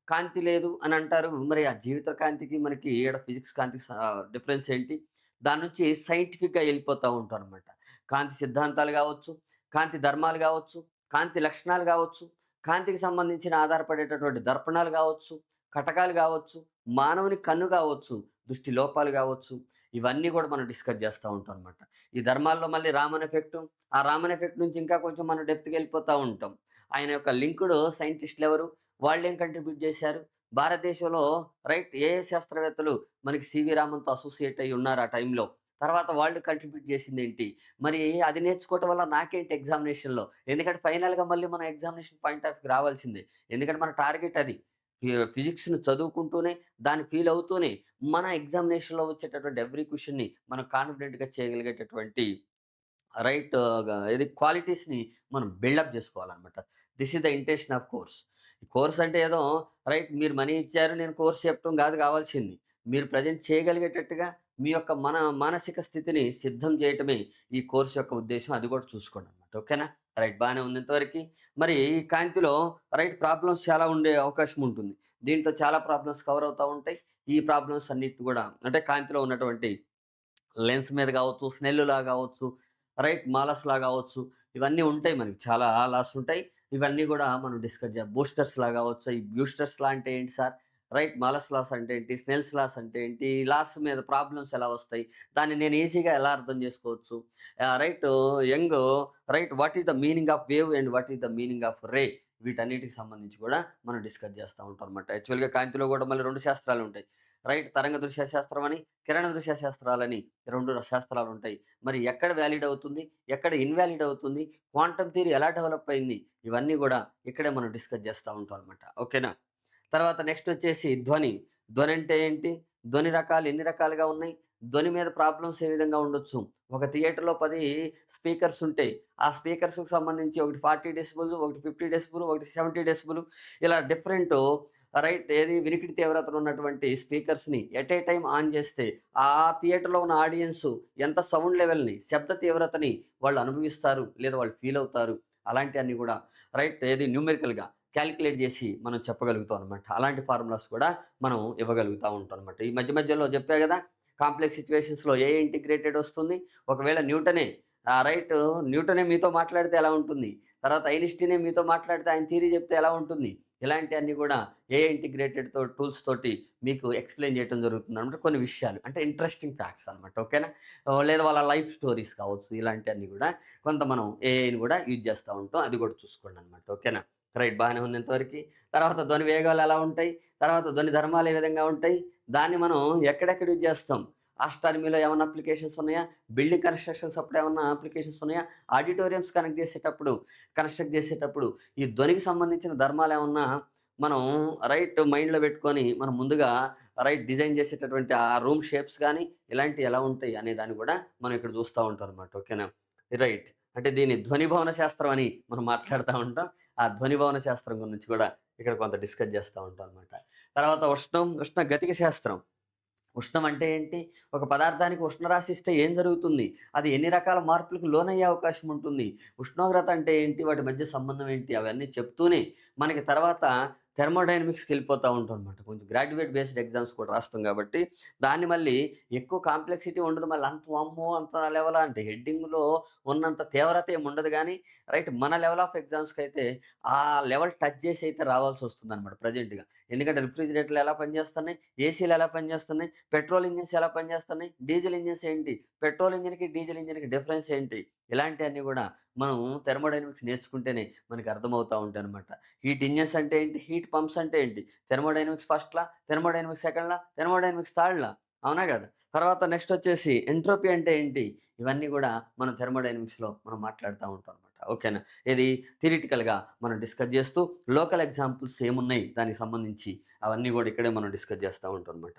కాంతి లేదు అని అంటారు. మరి ఆ జీవిత కాంతికి మనకి ఈడ ఫిజిక్స్ కాంతికి డిఫరెన్స్ ఏంటి? దాని నుంచి సైంటిఫిక్‌గా ఎళ్ళిపోతా ఉంటామనమాట. కాంతి సిద్ధాంతాలు గావచ్చు, కాంతి ధర్మాలు గావచ్చు, కాంతి లక్షణాలు గావచ్చు, కాంతికి సంబంధించిన ఆధారపడేటటువంటి దర్పణాలు గావచ్చు, కటకాలు గావచ్చు, మానవుని కన్ను గావచ్చు, దృష్టి లోపాలు గావచ్చు, ఇవన్నీ గూడా మనం డిస్కస్ జేస్తా ఉంటాం అనమాట. ఈ ధర్మాల్లో మళ్ళీ రామన్ ఎఫెక్టు, ఆ రామన్ ఎఫెక్ట్ నుంచి ఇంకా కొంచెం మనం డెప్త్‌కెళ్ళిపోతా ఉంటాం. ఆయన యొక్క లింకుడు సైంటిస్ట్‌లెవరు? వాళ్ళేం కంట్రిబ్యూట్ జేశారు? భారతదేశంలో రైట్ ఏ శాస్త్రవేత్తలు మనకి సివి రామన్‌తో అసోసియేట్ అయ్యి ఉన్నారు ఆ టైంలో? తర్వాత వాళ్ళు కంట్రిబ్యూట్ చేసిందేంటి? మరి అది నేర్చుకోవటం వల్ల నాకేంటి ఎగ్జామినేషన్‌లో? ఎందుకంటే ఫైనల్‌గా మళ్ళీ మనం ఎగ్జామినేషన్ పాయింట్ ఆఫ్ వ్యూకి రావాల్సిందే. ఎందుకంటే మన టార్గెట్ అది. ఫిజిక్స్‌ని చదువుకుంటూనే, దాన్ని ఫీల్ అవుతూనే, మన ఎగ్జామినేషన్‌లో వచ్చేటటువంటి ఎవ్రీ క్వెషన్‌ని మనం కాన్ఫిడెంట్‌గా చేయగలిగేటటువంటి రైట్ ఇది క్వాలిటీస్‌ని మనం బిల్డప్ జేసుకోవాలనమాట. This is the intention of course. Course అంటే ఏదో రైట్ మీరు మనీ ఇచ్చారు, నేను కోర్స్ చెప్పడం గాదు కావాల్సింది. మీరు ప్రెజెంట్ చేయగలిగేటట్టుగా మీ యొక్క మానసిక స్థితిని సిద్ధం చేయటమే ఈ కోర్స్ యొక్క ఉద్దేశ్యం. అది గూడా చూసుకోండనమాట. ఓకేనా? రైట్, బానే ఉంది ఇంతవరకి. మరి ఈ కాంతిలో రైట్ ప్రాబ్లమ్స్ చాలా ఉండే అవకాశం ఉంటుంది. దీంట్లో చాలా ప్రాబ్లమ్స్ కవర్ అవుతా ఉంటాయి. ఈ ప్రాబ్లమ్స్ అన్నిటిని గూడా అంటే కాంతిలో ఉన్నటువంటి లెన్స్ మీద గావచ్చు, స్నెల్‌లా గావచ్చు, రైట్ మాలస్‌లా గావచ్చు, ఇవన్నీ ఉంటాయి మనకి. చాలా లాస్ ఉంటాయి. ఇవన్నీ గూడా మనం డిస్కస్ బూస్టర్స్‌లా గావచ్చు. ఈ బూస్టర్స్‌లా అంటే ఏంటి సార్? రైట్ మాలస్ లాస్ అంటే ఏంటి? స్నెల్స్ లాస్ అంటే ఏంటి? ఈ లాస్ మీద ప్రాబ్లమ్స్ ఎలా వస్తాయి? దాన్ని నేను ఈజీగా ఎలా అర్థం జేసుకోవచ్చు? Right young right what is the meaning of wave and what is the meaning of ray? వీటన్నిటికి సంబంధించి గూడా మనం డిస్కస్ జేస్తా ఉంటాం అన్నమాట. యాక్చువల్‌గా కాంతిలో గూడా మళ్ళీ 2 శాస్త్రాలుంటాయి. రైట్ తరంగ దృశ్య శాస్త్రం అని, కిరణ దృశ్య శాస్త్రాలని 2 శాస్త్రాలుంటాయి. మరి ఎక్కడ వాలిడ్ అవుతుంది? ఎక్కడ ఇన్‌వాలిడ్ అవుతుంది? క్వాంటమ్ థియరీ ఎలా డెవలప్ అయింది? ఇవన్నీ గూడా ఇక్కడే మనం డిస్కస్ జేస్తా ఉంటాం అన్నమాట. ఓకేనా? తర్వాత నెక్స్ట్ వచ్చేసి ధ్వని. ధ్వని అంటే ఏంటి? ధ్వని రకాలు ఎన్ని రకాలుగా ఉన్నాయి? ధ్వని మీద ప్రాబ్లమ్స్ ఏ విధంగా ఉండొచ్చు? ఒక థియేటర్‌లో 10 స్పీకర్స్ ఉంటాయి. ఆ స్పీకర్స్‌కి సంబంధించి ఒకటి 40 డెసిబెల్, ఒకటి 50 డెసిబెల్, ఒకటి 70 డెసిబెల్ ఇలా డిఫరెంట్ ఏది వినికిడి తీవ్రతలు ఉన్నటువంటి స్పీకర్స్‌ని ఎట్ ఏ టైమ్ ఆన్ చేస్తే ఆ థియేటర్‌లో ఉన్న ఆడియన్స్ ఎంత సౌండ్ లెవెల్‌ని, శబ్ద తీవ్రతని వాళ్ళు అనుభవిస్తారు. లేదా వాళ్ళు ఫీల్ అవుతారు. అలాంటియన్నీ కూడా న్యూమెరికల్‌గా కాలిక్యులేట్ చేసి మనం చెప్పగలుగుతాం అనమాట. అలాంటి ఫార్ములాస్ కూడా మనం ఇవ్వగలుగుతా ఉంటాం అనమాట. ఈ మధ్య మధ్యలో చెప్పా గదా! కాంప్లెక్స్ సిట్యుయేషన్స్‌లో ఏఐ ఇంటిగ్రేటెడ్ వస్తుంది. ఒకవేళ న్యూటనే మీతో మాట్లాడితే ఎలా ఉంటుంది? తర్వాత ఐన్‌స్టీనే మీతో మాట్లాడితే ఆయన థియరీ చెప్తే ఎలా ఉంటుంది? ఇలాంటియన్నీ గూడా ఏఐ ఇంటిగ్రేటెడ్‌తో టూల్స్ తోటి మీకు ఎక్స్‌ప్లెయిన్ చేయటం జరుగుతుందనమాట. కొన్ని విషయాలు అంటే ఇంట్రెస్టింగ్ ఫ్యాక్ట్స్ అనమాట. ఓకేనా? లేదా వాళ్ళ లైఫ్ స్టోరీస్ కావచ్చు. ఇలాంటియన్నీ గూడా కొంత మనం ఏఐని గూడా యూజ్ చేస్తా ఉంటాం. అది గూడా చూసుకోండనమాట. ఓకేనా? రైట్. బానే ఉంది ఇంతవరకి. తర్వాత ధ్వని వేగాలు ఎలా ఉంటాయి? తర్వాత ధ్వని ధర్మాలు ఏ విధంగా ఉంటాయి? దాన్ని మనం ఎక్కడెక్కడ యూజ్ చేస్తాం? ఆస్ట్రానమీలో ఏమన్నా అప్లికేషన్స్ ఉన్నాయా? బిల్డింగ్ కన్‌స్ట్రక్షన్స్ అప్పుడు ఏమన్నా అప్లికేషన్స్ ఉన్నాయా? ఆడిటోరియంస్ కన్‌స్ట్రక్ట్ చేసేటప్పుడు ఈ ధ్వనికి సంబంధించిన ధర్మాలేమన్నా మనం మైండ్‌లో పెట్టుకొని మనం ముందుగా డిజైన్ చేసేటటువంటి ఆ రూమ్ షేప్స్ గాని, ఇలాంటివి ఎలా ఉంటాయి అనే దాన్ని కూడా మనం ఇక్కడ చూస్తా ఉంటామనమాట. ఓకేనా? రైట్. అంటే దీన్ని ధ్వని భవన శాస్త్రం అని మనం మాట్లాడుతా ఉంటాం. ఆ ధ్వని భవన శాస్త్రం గురించి కూడా ఇక్కడ కొంత డిస్కస్ చేస్తా ఉంటాం అనమాట. తర్వాత ఉష్ణ గతిక శాస్త్రం. ఉష్ణం అంటే ఏంటి? ఒక పదార్థానికి ఉష్ణరాశి ఇస్తే ఏం జరుగుతుంది? అది ఎన్ని రకాల మార్పులకు లోనయ్యే అవకాశం ఉంటుంది? ఉష్ణోగ్రత అంటే ఏంటి? వాటి మధ్య సంబంధం ఏంటి? అవన్నీ చెప్తూనే మనకి తర్వాత థర్మోడైనమిక్స్‌కెళ్ళిపోతా ఉంటామనమాట. కొంచెం గ్రాడ్యుయేట్ బేస్డ్ ఎగ్జామ్స్ కూడా రాస్తాం కాబట్టి, దాన్ని మళ్ళీ ఎక్కువ కాంప్లెక్సిటీ ఉండదు. మళ్ళీ అంత వామ్మో! అంత లెవెలా అంటే హెడ్డింగ్‌లో ఉన్నంత తీవ్రత ఏమి ఉండదు గానీ, మన లెవెల్ ఆఫ్ ఎగ్జామ్స్‌కైతే ఆ లెవెల్ టచ్ చేసి అయితే రావాల్సొస్తుందనమాట ప్రెజెంట్‌గా. ఎందుకంటే రిఫ్రిజిరేటర్లు ఎలా పనిచేస్తున్నాయి? ఏసీలు ఎలా పనిచేస్తున్నాయి? పెట్రోల్ ఇంజిన్స్ ఎలా పనిచేస్తున్నాయి? డీజిల్ ఇంజిన్స్ ఏంటి? పెట్రోల్ ఇంజిన్‌కి, డీజిల్ ఇంజిన్‌కి డిఫరెన్స్ ఏంటి? ఇలాంటియన్నీ గూడా మనం థర్మోడైనమిక్స్ నేర్చుకుంటేనే మనకు అర్థమవుతా ఉంటాయనమాట. హీట్ ఇంజిన్స్ అంటే ఏంటి? హీట్ పంప్స్ అంటే ఏంటి? Thermodynamics first law? Thermodynamics second law? Thermodynamics third law? అవునా గదా! తర్వాత నెక్స్ట్ వచ్చేసి ఎంట్రోపీ అంటే ఏంటి? ఇవన్నీ గూడా మనం థర్మోడైనమిక్స్‌లో మనం మాట్లాడుతా ఉంటాం అనమాట. ఓకేనా? ఇది థియరిటికల్‌గా మనం డిస్కస్ జేస్తూ లోకల్ ఎగ్జాంపుల్స్ ఏమున్నాయి దానికి సంబంధించి అవన్నీ గూడా ఇక్కడే మనం డిస్కస్ జేస్తా ఉంటాం అనమాట.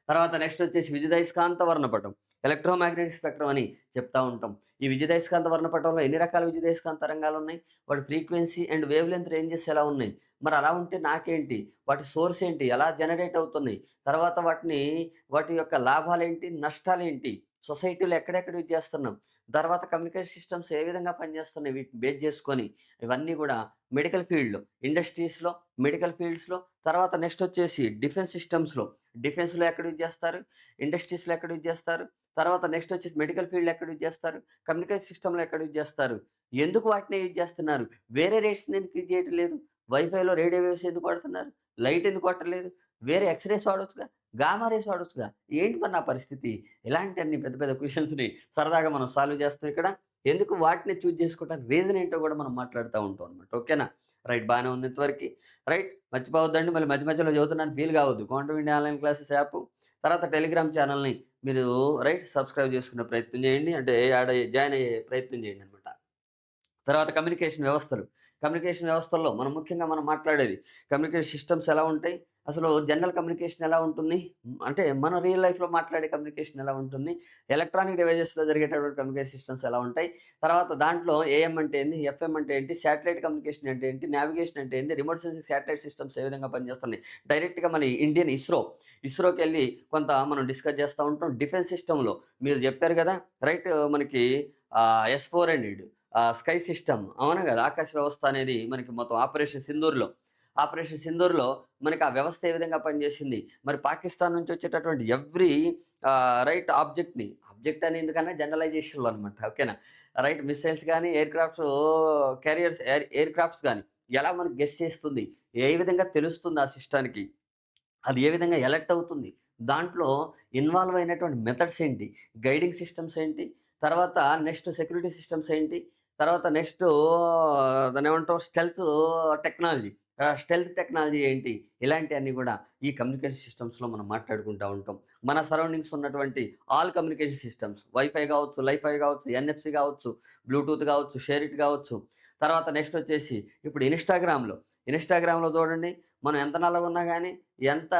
తర్వాత నెక్స్ట్ వచ్చేసి విద్యుదయస్కాంత వర్ణపటం. ఎలక్ట్రోమాగ్నెటిక్ స్పెక్ట్రమ్ అని చెప్తా ఉంటాం. ఈ విద్యుదయస్కాంత వర్ణపటంలో ఎన్ని రకాల విద్యుదయస్కాంత తరంగాలున్నాయి? వాటి frequency and wave length ranges ఎలా ఉన్నాయి? మరి అలా ఉంటే నాకేంటి? వాటి సోర్స్ ఏంటి? ఎలా జనరేట్ అవుతున్నాయి? తర్వాత వాటి యొక్క లాభాలేంటి? నష్టాలేంటి? సొసైటీలో ఎక్కడెక్కడ యూజ్ చేస్తున్నాం? తర్వాత కమ్యూనికేషన్ సిస్టమ్స్ ఏ విధంగా పనిచేస్తున్నాయి? వీటిని బేస్ చేసుకొని ఇవన్నీ గూడా మెడికల్ ఫీల్డ్‌లో, ఇండస్ట్రీస్‌లో, మెడికల్ ఫీల్డ్స్‌లో తర్వాత నెక్స్ట్ వచ్చేసి డిఫెన్స్‌లో ఎక్కడ యూజ్ చేస్తారు? ఇండస్ట్రీస్‌లో ఎక్కడ యూజ్ చేస్తారు? తర్వాత నెక్స్ట్ వచ్చేసి మెడికల్ ఫీల్డ్‌లో ఎక్కడ యూజ్ చేస్తారు? కమ్యూనికేషన్ సిస్టమ్‌లో ఎక్కడ యూజ్ చేస్తారు? ఎందుకు వాటినే యూజ్ చేస్తున్నారు? వేరే రేడియేషన్ ఎందుకు యూజ్ చేయటం లేదు? వైఫైలో రేడియో వేవ్స్ ఎందుకు వాడుతున్నారు? లైట్ ఎందుకు వాడట్లేదు? వేరే ఎక్స్ రేస్ వాడొచ్చుగా, గామా రేస్ వాడొచ్చుగా. ఏంటి మరి నా పరిస్థితి? ఇలాంటి పెద్ద పెద్ద క్వెషన్స్‌ని సరదాగా మనం సాల్వ్ చేస్తాం ఇక్కడ. ఎందుకు వాటినే చూజ్ చేసుకోవడానికి రీజన్ ఏంటో కూడా మనం మాట్లాడుతా ఉంటాం అన్నమాట. ఓకేనా? రైట్. బానే ఉంది ఇంతవరకి. మర్చిపోవద్దండి. మళ్ళీ మధ్య మధ్యలో చెబుతున్నాను ఫీల్ కావద్దు. Quantum India online classes app, తర్వాత టెలిగ్రామ్ ఛానెల్‌ని మీరు సబ్స్క్రైబ్ చేసుకునే ప్రయత్నం చేయండి. అంటే జాయిన్ అయ్యే ప్రయత్నం చేయండనమాట. తర్వాత కమ్యూనికేషన్ వ్యవస్థల్లో మనం మాట్లాడేది కమ్యూనికేషన్ సిస్టమ్స్ ఎలా ఉంటాయి? అసలు జనరల్ కమ్యూనికేషన్ ఎలా ఉంటుంది? అంటే మన రియల్ లైఫ్‌లో మాట్లాడే కమ్యూనికేషన్ ఎలా ఉంటుంది? ఎలక్ట్రానిక్ డివైజెస్‌లో జరిగేటటువంటి కమ్యూనికేషన్ సిస్టమ్స్ ఎలా ఉంటాయి? తర్వాత దాంట్లో ఏఎం అంటే ఏంది? ఎఫ్ఎం అంటే ఏంటి? శాటిలైట్ కమ్యూనికేషన్ అంటే ఏంటి? నావిగేషన్ అంటే ఏంది? రిమోట్ సెన్సింగ్ శాటిలైట్ సిస్టమ్స్ ఏ విధంగా పనిచేస్తున్నాయి? డైరెక్ట్‌గా మన ఇండియన్ ఇస్రోకెళ్ళి కొంత మనం డిస్కస్ చేస్తా ఉంటాం. డిఫెన్స్ సిస్టమ్‌లో మీరు చెప్పారు గదా! మనకి S-400 స్కై సిస్టమ్ అవునా గదా! ఆకాశ వ్యవస్థ అనేది మనకి మొత్తం ఆపరేషన్ సింధూర్‌లో మనకి ఆ వ్యవస్థ ఏ విధంగా పనిచేసింది? మరి పాకిస్తాన్ నుంచి వచ్చేటటువంటి ఎవ్రీ ఆబ్జెక్ట్ అని ఎందుకన్నా జనరలైజేషన్‌లో అనమాట. ఓకేనా? మిస్సైల్స్ గాని, ఎయిర్ క్రాఫ్ట్స్ గాని ఎలా మనకు గెస్ చేస్తుంది? ఏ విధంగా తెలుస్తుంది ఆ సిస్టానికి? అది ఏ విధంగా ఎలర్ట్ అవుతుంది? దాంట్లో ఇన్వాల్వ్ అయినటువంటి మెథడ్స్ ఏంటి? గైడింగ్ సిస్టమ్స్ ఏంటి? తర్వాత నెక్స్ట్ సెక్యూరిటీ సిస్టమ్స్ ఏంటి? తర్వాత నెక్స్టు దాన్నేమంటాం టెక్నాలజీ. స్టెల్త్ టెక్నాలజీ ఏంటి? ఇలాంటియన్నీ గూడా ఈ కమ్యూనికేషన్ సిస్టమ్స్‌లో మనం మాట్లాడుకుంటా ఉంటాం. మన సరౌండింగ్స్ ఉన్నటువంటి ఆల్ కమ్యూనికేషన్ సిస్టమ్స్ వైఫై గావచ్చు, లైఫై గావచ్చు, ఎన్ఎఫ్‌సి గావచ్చు, బ్లూటూత్ గావచ్చు, షేర్ ఇట్ గావచ్చు. తర్వాత నెక్స్ట్ వచ్చేసి ఇప్పుడు ఇన్‌స్టాగ్రామ్‌లో చూడండి మనం ఎంత నల్లగున్నా గానీ, ఎంత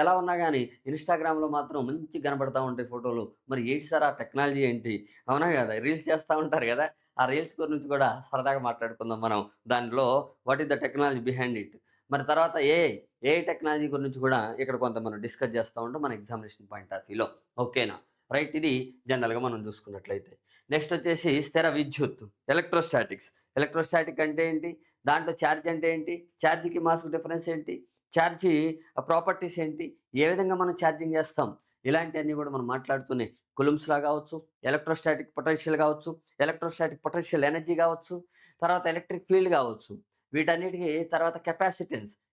ఎలా ఉన్నా గానీ, ఇన్‌స్టాగ్రామ్‌లో మాత్రం మంచిగా కనపడతా ఉంటాయి ఫోటోలు. మరి ఏంటి సార్ ఆ టెక్నాలజీ ఏంటి? అవునా గదా! రీల్స్ చేస్తా ఉంటారు గదా! ఆ రీల్స్ గురించి కూడా సరదాగా మాట్లాడుకుందాం మనం. దానిలో what is the technology behind it. మరి తర్వాత ఏఐ టెక్నాలజీ గురించి కూడా ఇక్కడ కొంత మనం డిస్కస్ చేస్తా ఉంటాం మన ఎగ్జామినేషన్ పాయింట్ ఆఫ్ వ్యూలో. ఓకేనా? రైట్. ఇది జనరల్‌గా మనం చూసుకున్నట్లయితే. నెక్స్ట్ వచ్చేసి స్థిర విద్యుత్, ఎలక్ట్రోస్టాటిక్స్. ఎలక్ట్రోస్టాటిక్ అంటే ఏంటి? దాంట్లో ఛార్జ్ అంటే ఏంటి? ఛార్జ్‌కి మాస్‌కి డిఫరెన్స్ ఏంటి? ఛార్జీ ప్రాపర్టీస్ ఏంటి? ఏ విధంగా మనం ఛార్జింగ్ చేస్తాం? ఇలాంటియన్నీ కూడా మనం మాట్లాడుతూనే కూలుంబ్స్‌లా కావచ్చు, ఎలక్ట్రోస్టాటిక్ పొటెన్షియల్ కావచ్చు, ఎలక్ట్రోస్టాటిక్ పొటెన్షియల్ ఎనర్జీ కావచ్చు, తర్వాత ఎలక్ట్రిక్ ఫీల్డ్ కావచ్చు. వీటన్నిటికి తర్వాత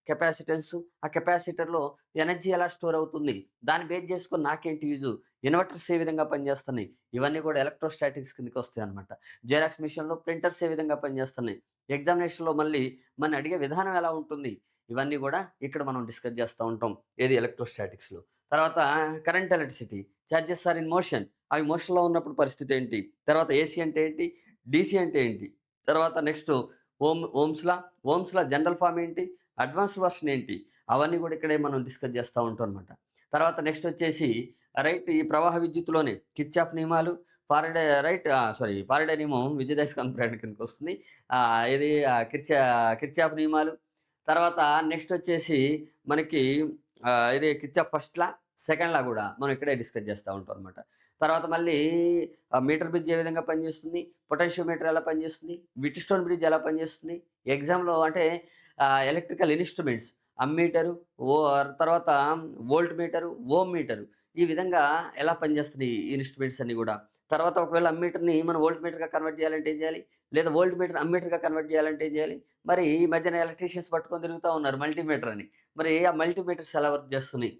కెపాసిటెన్సు, ఆ కెపాసిటర్‌లో ఎనర్జీ ఎలా స్టోర్ అవుతుంది? దాన్ని బేస్ చేసుకొని నాకేంటి యూజు? ఇన్వర్టర్స్ ఏ విధంగా పనిచేస్తున్నాయి? ఇవన్నీ కూడా ఎలక్ట్రోస్టాటిక్స్ కిందకొస్తాయన్నమాట. జిరాక్స్ మిషన్‌లో ప్రింటర్స్ ఏ విధంగా పనిచేస్తున్నాయి? ఎగ్జామినేషన్‌లో మళ్ళీ మన అడిగే విధానం ఎలా ఉంటుంది? ఇవన్నీ గూడా ఇక్కడ మనం డిస్కస్ చేస్తా ఉంటాం. ఏది ఎలక్ట్రోస్టాటిక్స్‌లో. తర్వాత current electricity, charges are in motion. అవి మోషన్‌లో ఉన్నప్పుడు పరిస్థితి ఏంటి? తర్వాత ఏసీ అంటే ఏంటి? డీసీ అంటే ఏంటి? తర్వాత next Ohm's law. Ohm's law general form ఏంటి? అడ్వాన్స్డ్ వర్షన్ ఏంటి? అవన్నీ గూడా ఇక్కడే మనం డిస్కస్ చేస్తా ఉంటాం అనమాట. తర్వాత నెక్స్ట్ వచ్చేసి ఈ ప్రవాహ విద్యుత్తులోనే కిర్చాఫ్ నియమాలు, ఫారడే నియమం విద్యుదయస్కాంత ప్రేరణ కిందకొస్తుంది. ఇది కిర్చాఫ్ నియమాలు. తర్వాత నెక్స్ట్ వచ్చేసి మనకి ఇది కిర్చాఫ్ ఫస్ట్ లా, సెకండ్ లా గూడా మనం ఇక్కడే డిస్కస్ చేస్తా ఉంటాం అనమాట. తర్వాత మళ్ళీ మీటర్ బ్రిడ్జ్ ఏ విధంగా పనిచేస్తుంది? పొటెన్షియోమీటర్ ఎలా పనిచేస్తుంది? విట్‌స్టోన్ బ్రిడ్జ్ ఎలా పనిచేస్తుంది? ఎగ్జామ్‌లో అంటే ఎలక్ట్రికల్ ఇన్‌స్ట్రుమెంట్స్ అమ్మీటరు, ఓ తర్వాత వోల్ట్ మీటరు, ఓమ్ మీటరు ఈ విధంగా ఎలా పనిచేస్తున్నాయి ఈ ఇన్‌స్ట్రుమెంట్స్ అన్నీ గూడా. తర్వాత ఒకవేళ అమ్మీటర్‌ని మనం వోల్ట్ మీటర్‌గా కన్వర్ట్ చేయాలంటే ఏం చేయాలి? లేదా వోల్ట్ మీటర్‌ని అమ్మీటర్‌గా కన్వర్ట్ చేయాలంటే ఏం చేయాలి? మరి ఈ మధ్యన ఎలక్ట్రీషియన్స్ పట్టుకొని తిరుగుతా ఉన్నారు మల్టీమీటర్ అని. మరి ఆ మల్టీమీటర్స్ ఎలా వర్క్ చేస్తున్నాయి?